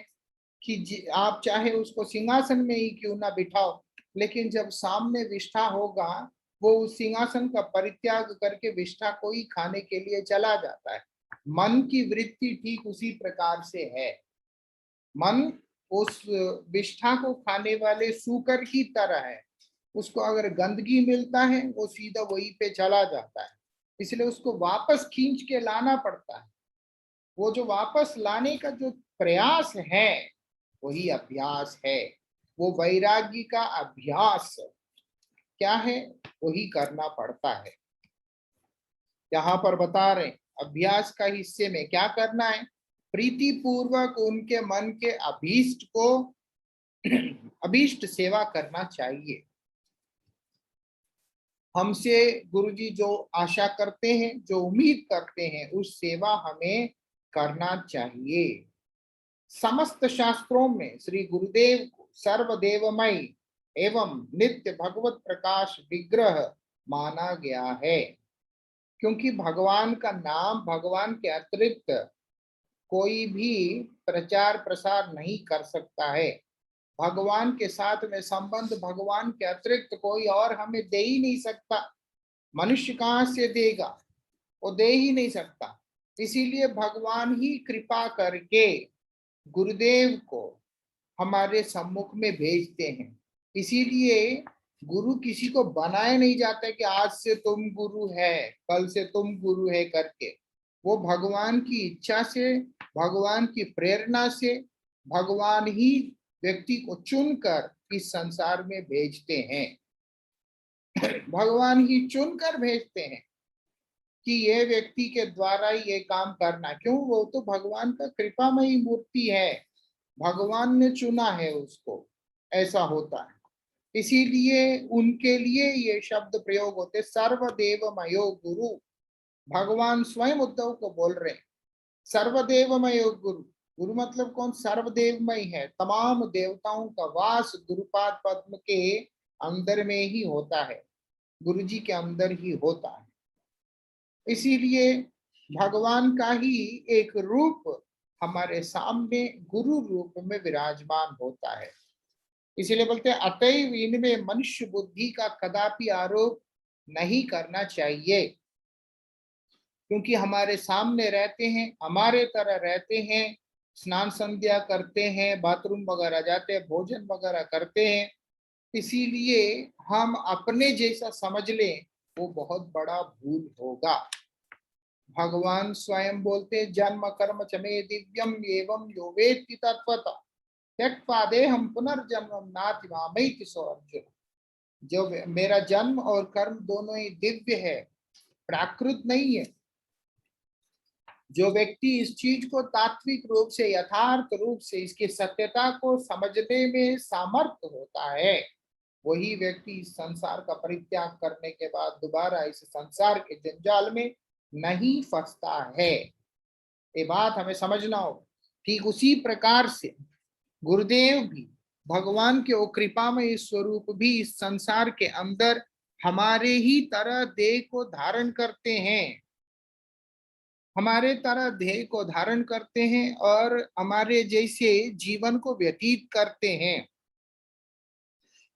कि आप चाहे उसको सिंहासन में ही क्यों ना बिठाओ, लेकिन जब सामने विष्ठा होगा वो उस सिंहासन का परित्याग करके विष्ठा को ही खाने के लिए चला जाता है। मन की वृत्ति ठीक उसी प्रकार से है। मन उस विष्ठा को खाने वाले सूकर की तरह है। उसको अगर गंदगी मिलता है वो सीधा वहीं पे चला जाता है, इसलिए उसको वापस खींच के लाना पड़ता है। वो जो वापस लाने का जो प्रयास है वही अभ्यास है। वो वैराग्य का अभ्यास क्या है? वही करना पड़ता है। यहाँ पर बता रहे अभ्यास का हिस्से में क्या करना है? प्रीति पूर्वक उनके मन के अभीष्ट को अभीष्ट सेवा करना चाहिए। हमसे गुरुजी जो आशा करते हैं, जो उम्मीद करते हैं, उस सेवा हमें करना चाहिए। समस्त शास्त्रों में श्री गुरुदेव को सर्वदेवमय एवं नित्य भगवत प्रकाश विग्रह माना गया है, क्योंकि भगवान का नाम, भगवान के अतिरिक्त कोई भी प्रचार प्रसार नहीं कर सकता है। भगवान के साथ में संबंध भगवान के अतिरिक्त कोई और हमें दे ही नहीं सकता। मनुष्य कहाँ से देगा, वो दे ही नहीं सकता। इसीलिए भगवान ही कृपा करके गुरुदेव को हमारे सम्मुख में भेजते हैं। इसीलिए गुरु किसी को बनाए नहीं जाता कि आज से तुम गुरु है, कल से तुम गुरु है करके। वो भगवान की इच्छा से, भगवान की प्रेरणा से भगवान ही व्यक्ति को चुनकर इस संसार में भेजते हैं। भगवान ही चुनकर भेजते हैं कि ये व्यक्ति के द्वारा ये काम करना। क्यों? वो तो भगवान का कृपामयी मूर्ति है, भगवान ने चुना है उसको, ऐसा होता है। इसीलिए उनके लिए ये शब्द प्रयोग होते, सर्वदेवमयो गुरु। भगवान स्वयं उद्धव को बोल रहे हैं सर्वदेवमयो गुरु। गुरु मतलब कौन? सर्वदेवमय है, तमाम देवताओं का वास गुरुपाद पद्म के अंदर में ही होता है, गुरु जी के अंदर ही होता है। इसीलिए भगवान का ही एक रूप हमारे सामने गुरु रूप में विराजमान होता है। इसीलिए बोलते हैं अतएव इनमें मनुष्य बुद्धि का कदापि आरोप नहीं करना चाहिए, क्योंकि हमारे सामने रहते हैं, हमारे तरह रहते हैं, स्नान संध्या करते हैं, बाथरूम वगैरह जाते हैं, भोजन वगैरह करते हैं। इसीलिए हम अपने जैसा समझ लें वो बहुत बड़ा भूल होगा। भगवान स्वयं बोलते जन्म कर्म च मे दिव्यम एवं यो वेत्ति तत्वतः त्यक्त्वा हम पुनर्जन्म नाति मामैति सो अर्जुन। जो मेरा जन्म और कर्म दोनों ही दिव्य है, प्राकृत नहीं है। जो व्यक्ति इस चीज को तात्विक रूप से, यथार्थ रूप से इसकी सत्यता को समझने में सामर्थ्य होता है, वही व्यक्ति इस संसार का परित्याग करने के बाद दोबारा इस संसार के जंजाल में नहीं फंसता है। ये बात हमें समझना होगा। ठीक उसी प्रकार से गुरुदेव भी, भगवान के वो कृपामय स्वरूप भी इस संसार के अंदर हमारे ही तरह देह को धारण करते हैं, हमारे तरह देह को धारण करते हैं और हमारे जैसे जीवन को व्यतीत करते हैं।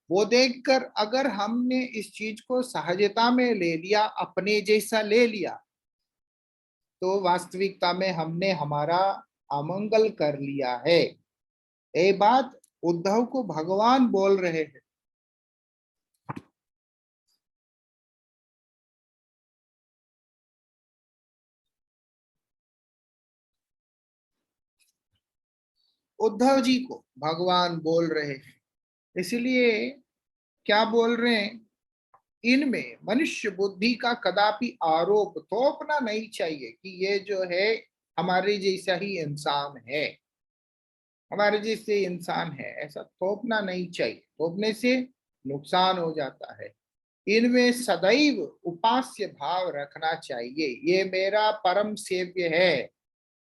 वो देखकर अगर हमने इस चीज को सहजता में ले लिया, अपने जैसा ले लिया, तो वास्तविकता में हमने हमारा अमंगल कर लिया है। ये बात उद्धव को भगवान बोल रहे हैं। उद्धव जी को भगवान बोल रहे हैं। इसलिए क्या बोल रहे हैं? इनमें मनुष्य बुद्धि का कदापि आरोप थोपना नहीं चाहिए कि ये जो है हमारे जैसा ही इंसान है, हमारे जैसे इंसान है, ऐसा थोपना नहीं चाहिए। थोपने से नुकसान हो जाता है। इनमें सदैव उपास्य भाव रखना चाहिए। ये मेरा परम सेव्य है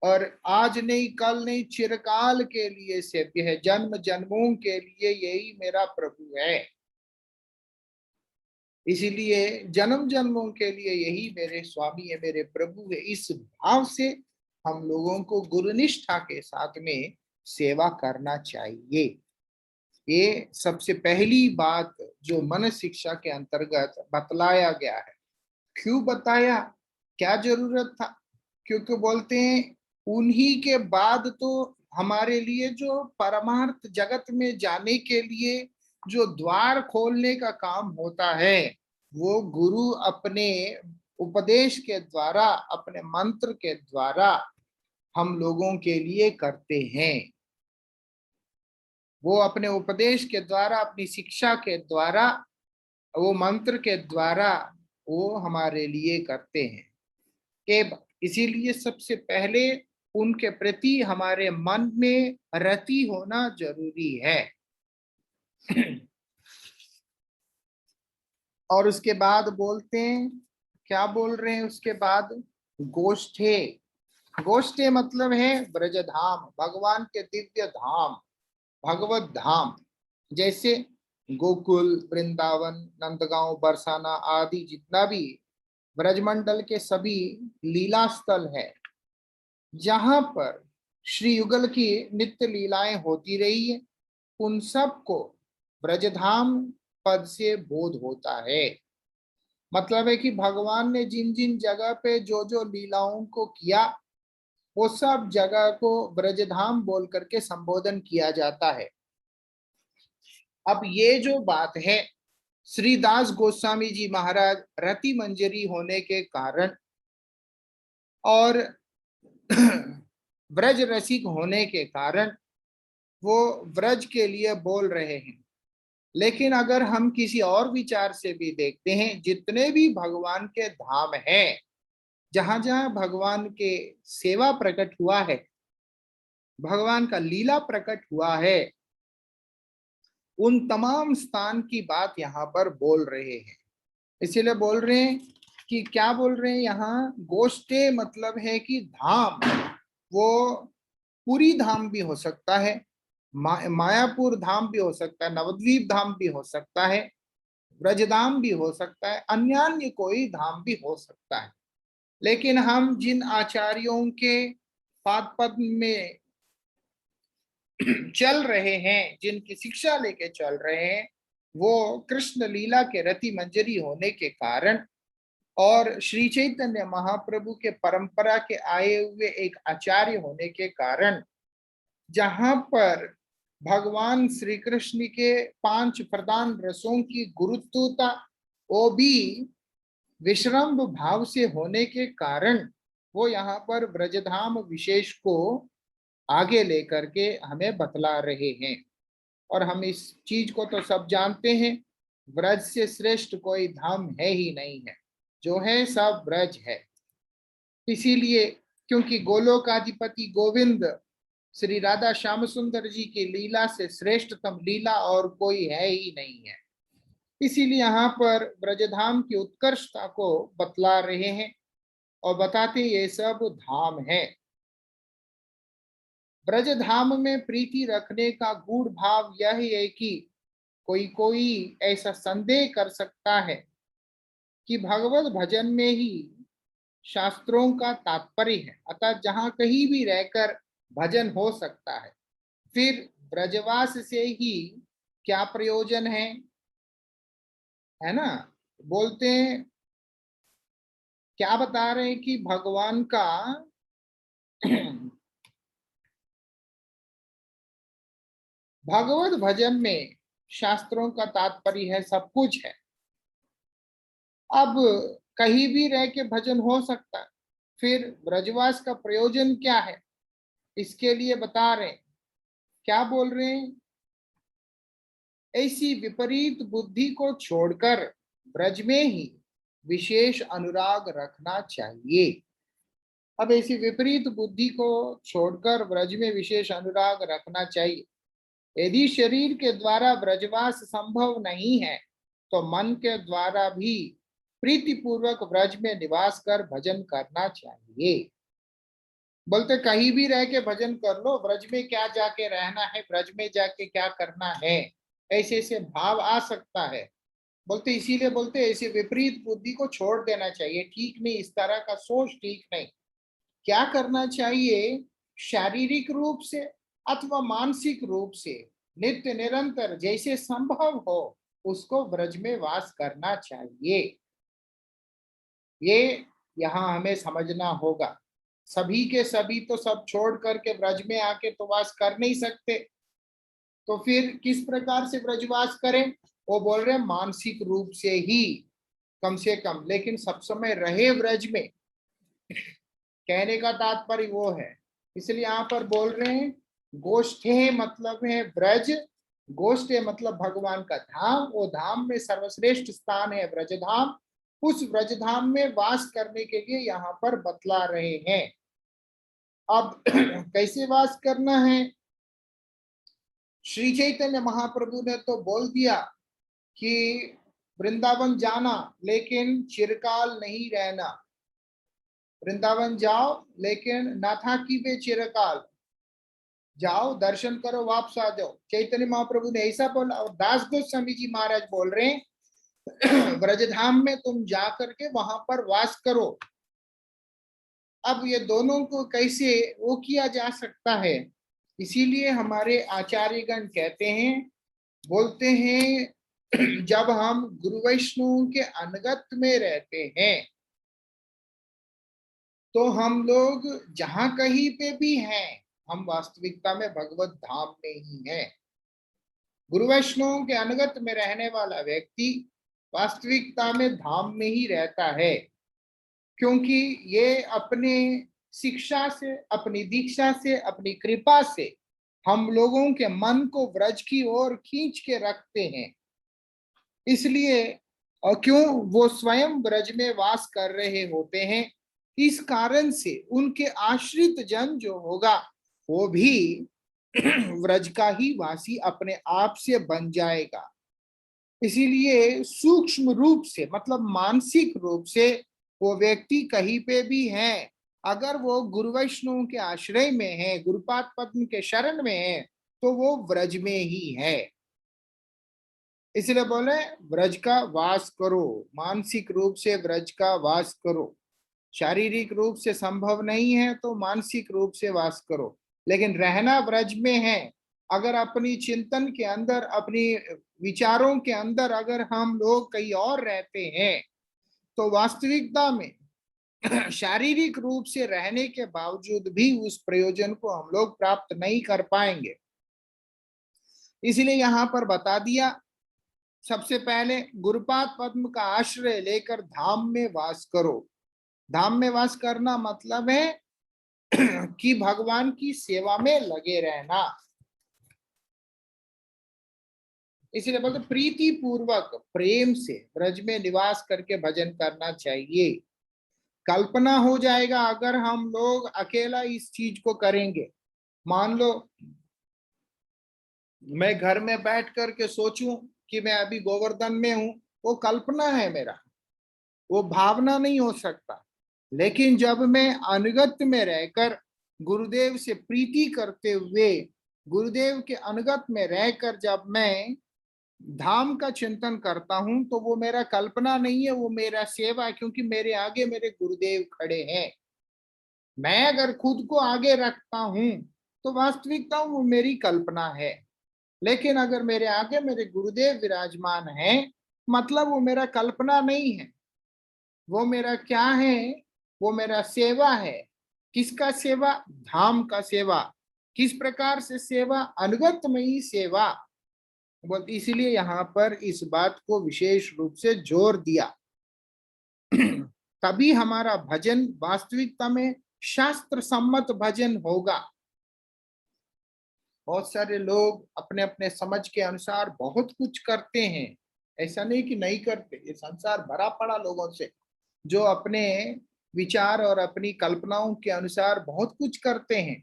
और आज नहीं, कल नहीं, चिरकाल के लिए सेव्य है, जन्म जन्मों के लिए यही मेरा प्रभु है। इसीलिए जन्म जन्मों के लिए यही मेरे स्वामी है, मेरे प्रभु है। इस भाव से हम लोगों को गुरुनिष्ठा के साथ में सेवा करना चाहिए। ये सबसे पहली बात जो मन शिक्षा के अंतर्गत बतलाया गया है। क्यों बताया, क्या जरूरत था? क्योंकि बोलते हैं उन्हीं के बाद तो हमारे लिए जो परमार्थ जगत में जाने के लिए जो द्वार खोलने का काम होता है, वो गुरु अपने उपदेश के द्वारा, अपने मंत्र के द्वारा हम लोगों के लिए करते हैं। वो अपने उपदेश के द्वारा, अपनी शिक्षा के द्वारा, वो मंत्र के द्वारा वो हमारे लिए करते हैं। इसीलिए सबसे पहले उनके प्रति हमारे मन में रति होना जरूरी है। और उसके बाद बोलते हैं, क्या बोल रहे हैं उसके बाद? गोष्ठे। गोष्ठे मतलब है ब्रजधाम, भगवान के दिव्य धाम, भगवत धाम। जैसे गोकुल, वृंदावन, नंदगांव, बरसाना आदि जितना भी ब्रजमंडल के सभी लीला स्थल है, जहां पर श्री युगल की नित्य लीलाएं होती रही है, उन सब को ब्रजधाम पद से बोध होता है। मतलब है कि भगवान ने जिन जिन जगह पे जो जो लीलाओं को किया, वो सब जगह को ब्रजधाम बोल करके संबोधन किया जाता है। अब ये जो बात है, श्रीदास गोस्वामी जी महाराज रति मंजरी होने के कारण और ब्रज रसिक होने के कारण वो ब्रज के लिए बोल रहे हैं। लेकिन अगर हम किसी और विचार से भी देखते हैं, जितने भी भगवान के धाम हैं, जहां जहां भगवान के सेवा प्रकट हुआ है, भगवान का लीला प्रकट हुआ है, उन तमाम स्थान की बात यहाँ पर बोल रहे हैं। इसीलिए बोल रहे हैं कि क्या बोल रहे हैं यहाँ, गोष्ठे मतलब है कि धाम, वो पूरी धाम भी हो सकता है, मायापुर धाम भी हो सकता है, नवद्वीप धाम भी हो सकता है, ब्रजधाम भी हो सकता है, अन्य कोई धाम भी हो सकता है। लेकिन हम जिन आचार्यों के पाद पद में चल रहे हैं, जिनकी शिक्षा लेके चल रहे हैं, वो कृष्ण लीला के रति मंजरी होने के कारण और श्री चैतन्य महाप्रभु के परंपरा के आए हुए एक आचार्य होने के कारण, जहां पर भगवान श्री कृष्ण के 5 प्रधान रसों की गुरुत्वता वो भी विश्रम्भ भाव से होने के कारण, वो यहाँ पर ब्रजधाम विशेष को आगे लेकर के हमें बतला रहे हैं। और हम इस चीज को तो सब जानते हैं, ब्रज से श्रेष्ठ कोई धाम है ही नहीं है, जो है सब ब्रज है। इसीलिए क्योंकि गोलोकाधिपति गोविंद श्री राधा श्याम सुंदर जी की लीला से श्रेष्ठतम लीला और कोई है ही नहीं है। इसीलिए यहाँ पर ब्रजधाम की उत्कर्षता को बतला रहे हैं और बताते ये सब धाम है। ब्रजधाम में प्रीति रखने का गूढ़ भाव यह है कि कोई कोई ऐसा संदेह कर सकता है कि भगवत भजन में ही शास्त्रों का तात्पर्य है, अतः जहां कहीं भी रहकर भजन हो सकता है, फिर ब्रजवास से ही क्या प्रयोजन है ना। बोलते हैं, क्या बता रहे हैं कि भगवान का भगवत भजन में शास्त्रों का तात्पर्य है, सब कुछ है। अब कहीं भी रह के भजन हो सकता है, फिर ब्रजवास का प्रयोजन क्या है, इसके लिए बता रहे हैं। क्या बोल रहे हैं, ऐसी विपरीत बुद्धि को छोड़कर ब्रज में ही विशेष अनुराग रखना चाहिए। अब ऐसी विपरीत बुद्धि को छोड़कर ब्रज में विशेष अनुराग रखना चाहिए। यदि शरीर के द्वारा ब्रजवास संभव नहीं है, तो मन के द्वारा भी प्रीतिपूर्वक ब्रज में निवास कर भजन करना चाहिए। बोलते कहीं भी रह के भजन कर लो, ब्रज में क्या जाके रहना है, ब्रज में जाके क्या करना है, ऐसे ऐसे भाव आ सकता है। बोलते इसीलिए बोलते ऐसे विपरीत बुद्धि को छोड़ देना चाहिए, ठीक नहीं, इस तरह का सोच ठीक नहीं। क्या करना चाहिए, शारीरिक रूप से अथवा मानसिक रूप से नित्य निरंतर जैसे संभव हो उसको ब्रज में वास करना चाहिए। ये यहाँ हमें समझना होगा। सभी के सभी तो सब छोड़ करके ब्रज में आके तो वास कर नहीं सकते, तो फिर किस प्रकार से ब्रजवास करें। वो बोल रहे मानसिक रूप से ही कम से कम, लेकिन सब समय रहे ब्रज में, कहने का तात्पर्य वो है। इसलिए यहाँ पर बोल रहे हैं गोष्ठे मतलब है ब्रज, गोष्ठे मतलब भगवान का धाम, वो धाम में सर्वश्रेष्ठ स्थान है ब्रजधाम। उस ब्रजधाम में वास करने के लिए यहाँ पर बतला रहे हैं। अब कैसे वास करना है, श्री चैतन्य महाप्रभु ने तो बोल दिया कि वृंदावन जाना लेकिन चिरकाल नहीं रहना, वृंदावन जाओ लेकिन नाथा की वे चिरकाल, जाओ दर्शन करो वापस आ जाओ। चैतन्य महाप्रभु ने ऐसा बोला। और दास गोस्वामी जी महाराज बोल रहे हैं ब्रजधाम में तुम जा करके वहां पर वास करो। अब ये दोनों को कैसे वो किया जा सकता है, इसीलिए हमारे आचार्यगण कहते हैं, बोलते हैं जब हम गुरु वैष्णव के अनुगत में रहते हैं तो हम लोग जहां कहीं पे भी हैं, हम वास्तविकता में भगवत धाम में ही हैं। गुरु वैष्णव के अनुगत में रहने वाला व्यक्ति वास्तविकता में धाम में ही रहता है, क्योंकि ये अपने शिक्षा से, अपनी दीक्षा से, अपनी कृपा से हम लोगों के मन को व्रज की ओर खींच के रखते हैं। इसलिए क्यों वो स्वयं ब्रज में वास कर रहे होते हैं, इस कारण से उनके आश्रित जन जो होगा वो भी व्रज का ही वासी अपने आप से बन जाएगा। इसीलिए सूक्ष्म रूप से, मतलब मानसिक रूप से वो व्यक्ति कहीं पे भी है, अगर वो गुरु वैष्णव के आश्रय में है, गुरुपाद पद्म के शरण में है, तो वो व्रज में ही है। इसलिए बोले व्रज का वास करो, मानसिक रूप से व्रज का वास करो। शारीरिक रूप से संभव नहीं है तो मानसिक रूप से वास करो, लेकिन रहना व्रज में है। अगर अपनी चिंतन के अंदर, अपनी विचारों के अंदर अगर हम लोग कहीं और रहते हैं तो वास्तविकता में शारीरिक रूप से रहने के बावजूद भी उस प्रयोजन को हम लोग प्राप्त नहीं कर पाएंगे। इसलिए यहाँ पर बता दिया, सबसे पहले गुरुपाद पद्म का आश्रय लेकर धाम में वास करो। धाम में वास करना मतलब है कि भगवान की सेवा में लगे रहना। इसलिए बोलते प्रीति पूर्वक, प्रेम से ब्रज में निवास करके भजन करना चाहिए। कल्पना हो जाएगा अगर हम लोग अकेला इस चीज को करेंगे। मान लो मैं घर में बैठ करके सोचूं कि मैं अभी गोवर्धन में हूं, वो कल्पना है मेरा, वो भावना नहीं हो सकता। लेकिन जब मैं अनुगत में रहकर गुरुदेव से प्रीति करते हुए, गुरुदेव के अनुगत में रहकर जब मैं धाम का चिंतन करता हूं, तो वो मेरा कल्पना नहीं है, वो मेरा सेवा है, क्योंकि मेरे आगे मेरे गुरुदेव खड़े हैं। मैं अगर खुद को आगे रखता हूं तो वास्तविकता वो मेरी कल्पना है, लेकिन अगर मेरे आगे मेरे गुरुदेव विराजमान हैं, मतलब वो मेरा कल्पना नहीं है, वो मेरा क्या है, वो मेरा सेवा है। किसका सेवा? धाम का सेवा। किस प्रकार से सेवा? अनुगत में ही सेवा। बोलते इसीलिए यहाँ पर इस बात को विशेष रूप से जोर दिया। तभी हमारा भजन वास्तविकता में शास्त्र सम्मत भजन होगा। बहुत सारे लोग अपने अपने समझ के अनुसार बहुत कुछ करते हैं, ऐसा नहीं कि नहीं करते, ये संसार भरा पड़ा लोगों से जो अपने विचार और अपनी कल्पनाओं के अनुसार बहुत कुछ करते हैं,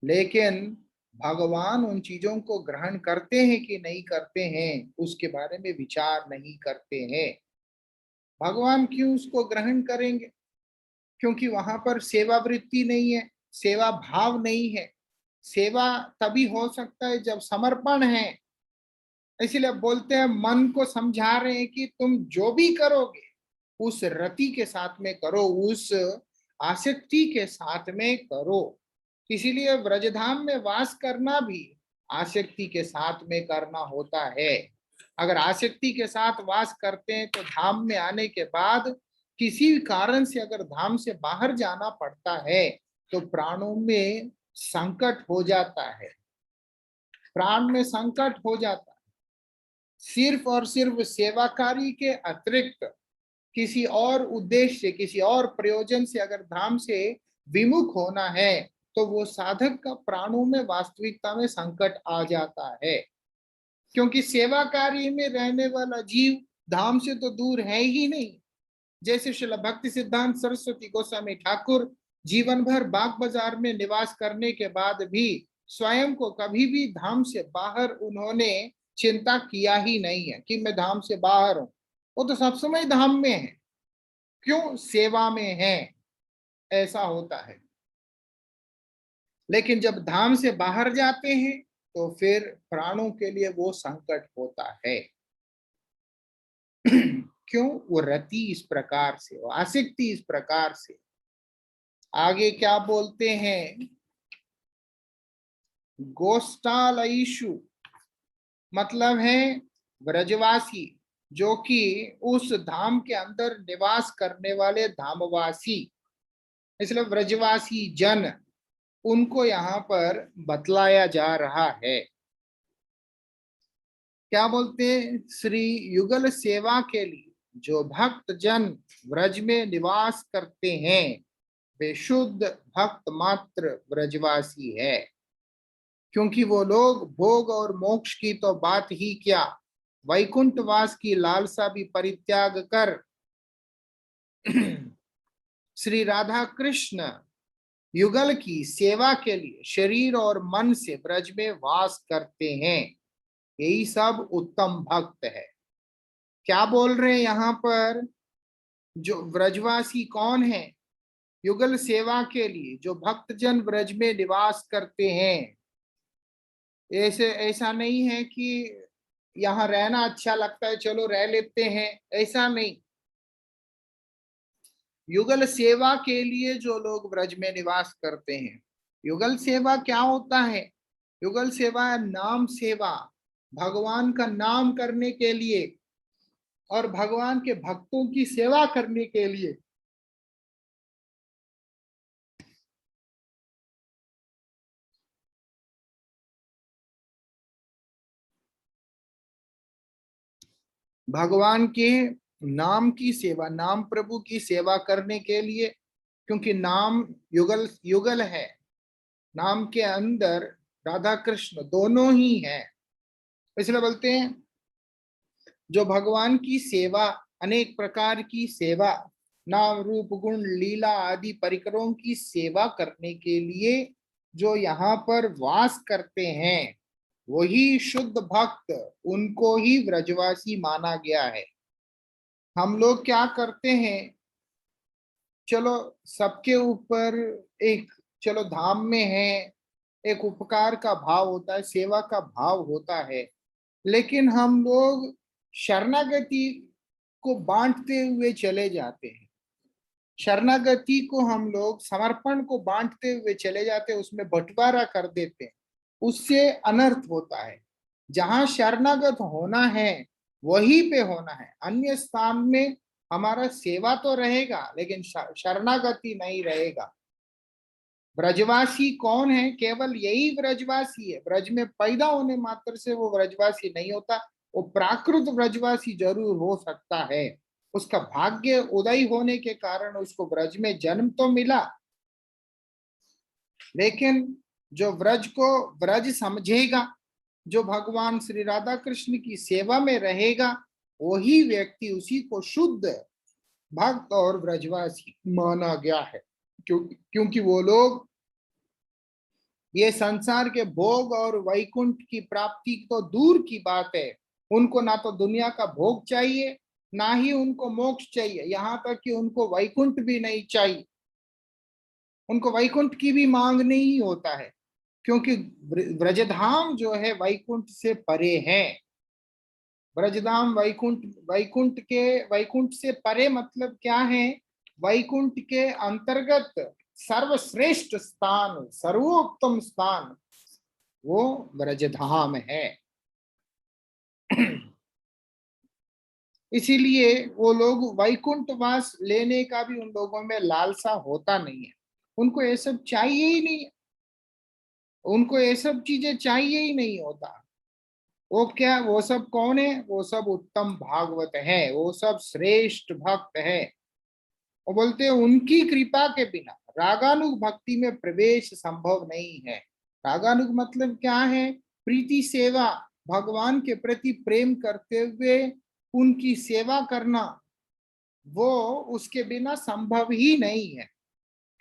लेकिन भगवान उन चीजों को ग्रहण करते हैं कि नहीं करते हैं उसके बारे में विचार नहीं करते हैं। भगवान क्यों उसको ग्रहण करेंगे? क्योंकि वहां पर सेवा वृत्ति नहीं है, सेवा भाव नहीं है। सेवा तभी हो सकता है जब समर्पण है। इसलिए बोलते हैं, मन को समझा रहे हैं कि तुम जो भी करोगे उस रति के साथ में करो, उस आसक्ति के साथ में करो। इसीलिए व्रजधाम में वास करना भी आसक्ति के साथ में करना होता है। अगर आसक्ति के साथ वास करते हैं तो धाम में आने के बाद किसी कारण से अगर धाम से बाहर जाना पड़ता है तो प्राणों में संकट हो जाता है, प्राण में संकट हो जाता है। सिर्फ और सिर्फ सेवा कार्य के अतिरिक्त किसी और उद्देश्य, किसी और प्रयोजन से अगर धाम से विमुख होना है तो वो साधक का प्राणों में वास्तविकता में संकट आ जाता है। क्योंकि सेवा कार्य में रहने वाला जीव धाम से तो दूर है ही नहीं। जैसे श्रील भक्ति सिद्धांत सरस्वती गोस्वामी ठाकुर जीवन भर बाग बाजार में निवास करने के बाद भी स्वयं को कभी भी धाम से बाहर उन्होंने चिंता किया ही नहीं है कि मैं धाम से बाहर हूं। वो तो सब समय धाम में है। क्यों? सेवा में है, ऐसा होता है। लेकिन जब धाम से बाहर जाते हैं तो फिर प्राणों के लिए वो संकट होता है। क्यों? वो रति इस प्रकार से, वो आसक्ति इस प्रकार से। आगे क्या बोलते हैं, गोष्ठालयीषु मतलब है ब्रजवासी, जो कि उस धाम के अंदर निवास करने वाले धामवासी, इसलिए ब्रजवासी जन, उनको यहाँ पर बतलाया जा रहा है। क्या बोलते हैं, श्री युगल सेवा के लिए जो भक्त जन ब्रज में निवास करते हैं वे शुद्ध भक्त मात्र ब्रजवासी है, क्योंकि वो लोग भोग और मोक्ष की तो बात ही क्या, वैकुंठवास की लालसा भी परित्याग कर श्री राधा कृष्ण युगल की सेवा के लिए शरीर और मन से ब्रज में वास करते हैं, यही सब उत्तम भक्त है। क्या बोल रहे हैं यहाँ पर, जो ब्रजवासी कौन है, युगल सेवा के लिए जो भक्तजन ब्रज में निवास करते हैं। ऐसे ऐसा नहीं है कि यहाँ रहना अच्छा लगता है चलो रह लेते हैं, ऐसा नहीं। युगल सेवा के लिए जो लोग ब्रज में निवास करते हैं, युगल सेवा क्या होता है, युगल सेवा नाम सेवा, भगवान का नाम करने के लिए और भगवान के भक्तों की सेवा करने के लिए। भगवान के नाम की सेवा, नाम प्रभु की सेवा करने के लिए, क्योंकि नाम युगल युगल है, नाम के अंदर राधा कृष्ण दोनों ही हैं, इसलिए बोलते हैं जो भगवान की सेवा, अनेक प्रकार की सेवा, नाम रूप गुण लीला आदि परिकरों की सेवा करने के लिए जो यहाँ पर वास करते हैं वही शुद्ध भक्त, उनको ही ब्रजवासी माना गया है। हम लोग क्या करते हैं, चलो सबके ऊपर एक, चलो धाम में है एक उपकार का भाव होता है, सेवा का भाव होता है, लेकिन हम लोग शरणागति को बांटते हुए चले जाते हैं, शरणागति को हम लोग समर्पण को बांटते हुए चले जाते हैं, उसमें बंटवारा कर देते हैं, उससे अनर्थ होता है। जहां शरणागत होना है वहीं पे होना है, अन्य स्थान में हमारा सेवा तो रहेगा लेकिन शरणागति नहीं रहेगा। ब्रजवासी कौन है, केवल यही ब्रजवासी है, ब्रज में पैदा होने मात्र से वो ब्रजवासी नहीं होता, वो प्राकृत ब्रजवासी जरूर हो सकता है, उसका भाग्य उदय होने के कारण उसको ब्रज में जन्म तो मिला, लेकिन जो ब्रज को ब्रज समझेगा, जो भगवान श्री राधा कृष्ण की सेवा में रहेगा, वही व्यक्ति, उसी को शुद्ध भक्त और ब्रजवासी माना गया है। क्योंकि वो लोग ये संसार के भोग और वैकुंठ की प्राप्ति तो दूर की बात है, उनको ना तो दुनिया का भोग चाहिए ना ही उनको मोक्ष चाहिए, यहाँ तक कि उनको वैकुंठ भी नहीं चाहिए, उनको वैकुंठ की भी मांग नहीं होता है, क्योंकि ब्रजधाम जो है वैकुंठ से परे है। ब्रजधाम वैकुंठ, वैकुंठ से परे मतलब क्या है, वैकुंठ के अंतर्गत सर्वश्रेष्ठ स्थान, सर्वोत्तम स्थान वो ब्रजधाम है। इसीलिए वो लोग वैकुंठ वास लेने का भी उन लोगों में लालसा होता नहीं है, उनको ये सब चाहिए ही नहीं, उनको ये सब चीजें चाहिए ही नहीं होता। वो क्या, वो सब कौन है, वो सब उत्तम भागवत है, वो सब श्रेष्ठ भक्त है। वो बोलते हैं उनकी कृपा के बिना रागानुग भक्ति में प्रवेश संभव नहीं है। रागानुग मतलब क्या है, प्रीति सेवा, भगवान के प्रति प्रेम करते हुए उनकी सेवा करना, वो उसके बिना संभव ही नहीं है।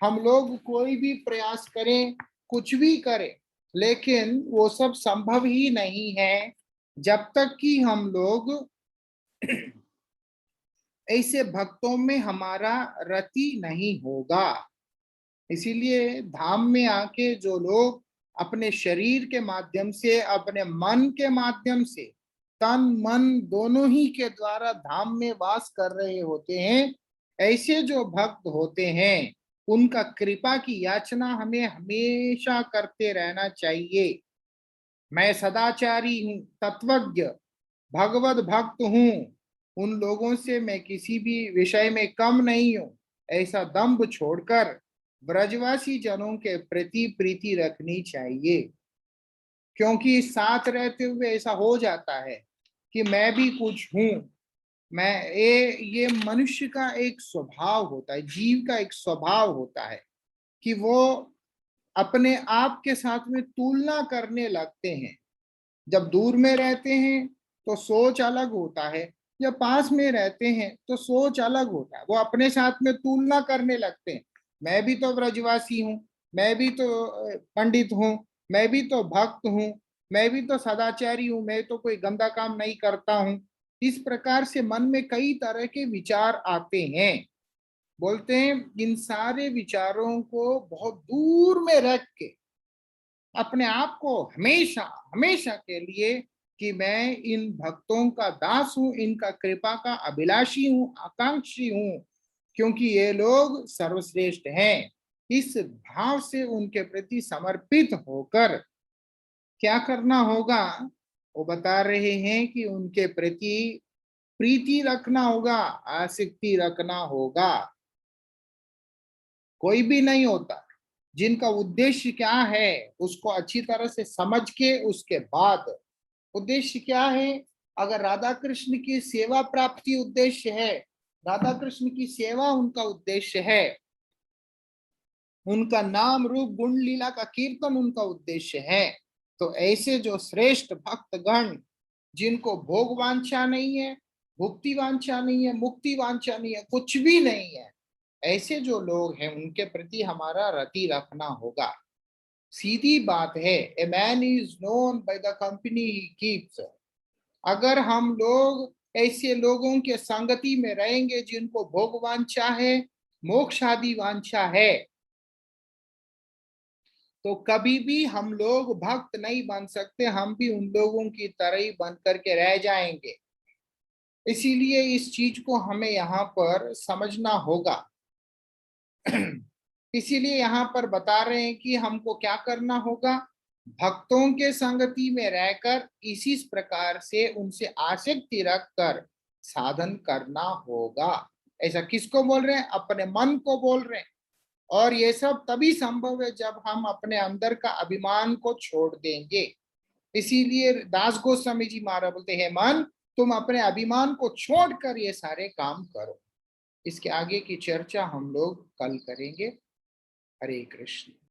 हम लोग कोई भी प्रयास करें, कुछ भी करें, लेकिन वो सब संभव ही नहीं है जब तक कि हम लोग ऐसे भक्तों में हमारा रति नहीं होगा। इसीलिए धाम में आके जो लोग अपने शरीर के माध्यम से, अपने मन के माध्यम से, तन मन दोनों ही के द्वारा धाम में वास कर रहे होते हैं, ऐसे जो भक्त होते हैं उनका कृपा की याचना हमें हमेशा करते रहना चाहिए। मैं सदाचारी हूँ, तत्वज्ञ, भगवत भक्त हूँ, उन लोगों से मैं किसी भी विषय में कम नहीं हूँ, ऐसा दंभ छोड़कर ब्रजवासी जनों के प्रति प्रीति रखनी चाहिए। क्योंकि साथ रहते हुए ऐसा हो जाता है कि मैं भी कुछ हूँ। मैं ये मनुष्य का एक स्वभाव होता है, जीव का एक स्वभाव होता है कि वो अपने आप के साथ में तुलना करने लगते हैं। जब दूर में रहते हैं तो सोच अलग होता है, जब पास में रहते हैं तो सोच अलग होता है। वो अपने साथ में तुलना करने लगते हैं, मैं भी तो ब्रजवासी हूँ, मैं भी तो पंडित हूँ, मैं भी तो भक्त हूँ, मैं भी तो सदाचारी हूँ, मैं तो कोई गंदा काम नहीं करता हूँ। इस प्रकार से मन में कई तरह के विचार आते हैं। बोलते हैं इन सारे विचारों को बहुत दूर में रख के अपने आप को हमेशा हमेशा के लिए कि मैं इन भक्तों का दास हूं, इनका कृपा का अभिलाषी हूं, आकांक्षी हूं, क्योंकि ये लोग सर्वश्रेष्ठ हैं। इस भाव से उनके प्रति समर्पित होकर क्या करना होगा, वो बता रहे हैं कि उनके प्रति प्रीति रखना होगा, आसक्ति रखना होगा। कोई भी नहीं होता जिनका उद्देश्य क्या है उसको अच्छी तरह से समझ के उसके बाद, उद्देश्य क्या है, अगर राधा कृष्ण की सेवा प्राप्ति उद्देश्य है, राधा कृष्ण की सेवा उनका उद्देश्य है, उनका नाम रूप गुण लीला का कीर्तन उनका उद्देश्य है, तो ऐसे जो श्रेष्ठ भक्तगण जिनको भोग वांछा नहीं है, भुक्ति वांछा नहीं है, मुक्ति वांछा नहीं है, कुछ भी नहीं है, ऐसे जो लोग हैं उनके प्रति हमारा रति रखना होगा। सीधी बात है, a man is known by the company he keeps. अगर हम लोग ऐसे लोगों के संगति में रहेंगे जिनको भोग वांछा है, मोक्ष आदि वांछा है, तो कभी भी हम लोग भक्त नहीं बन सकते, हम भी उन लोगों की तरह ही बन करके रह जाएंगे। इसीलिए इस चीज को हमें यहाँ पर समझना होगा। इसीलिए यहाँ पर बता रहे हैं कि हमको क्या करना होगा, भक्तों के संगति में रहकर इसी प्रकार से उनसे आसक्ति रखकर साधन करना होगा। ऐसा किसको बोल रहे हैं, अपने मन को बोल रहे हैं। और ये सब तभी संभव है जब हम अपने अंदर का अभिमान को छोड़ देंगे। इसीलिए दास गोस्वामी जी महाराज बोलते हैं, मन तुम अपने अभिमान को छोड़कर ये सारे काम करो। इसके आगे की चर्चा हम लोग कल करेंगे। हरे कृष्ण।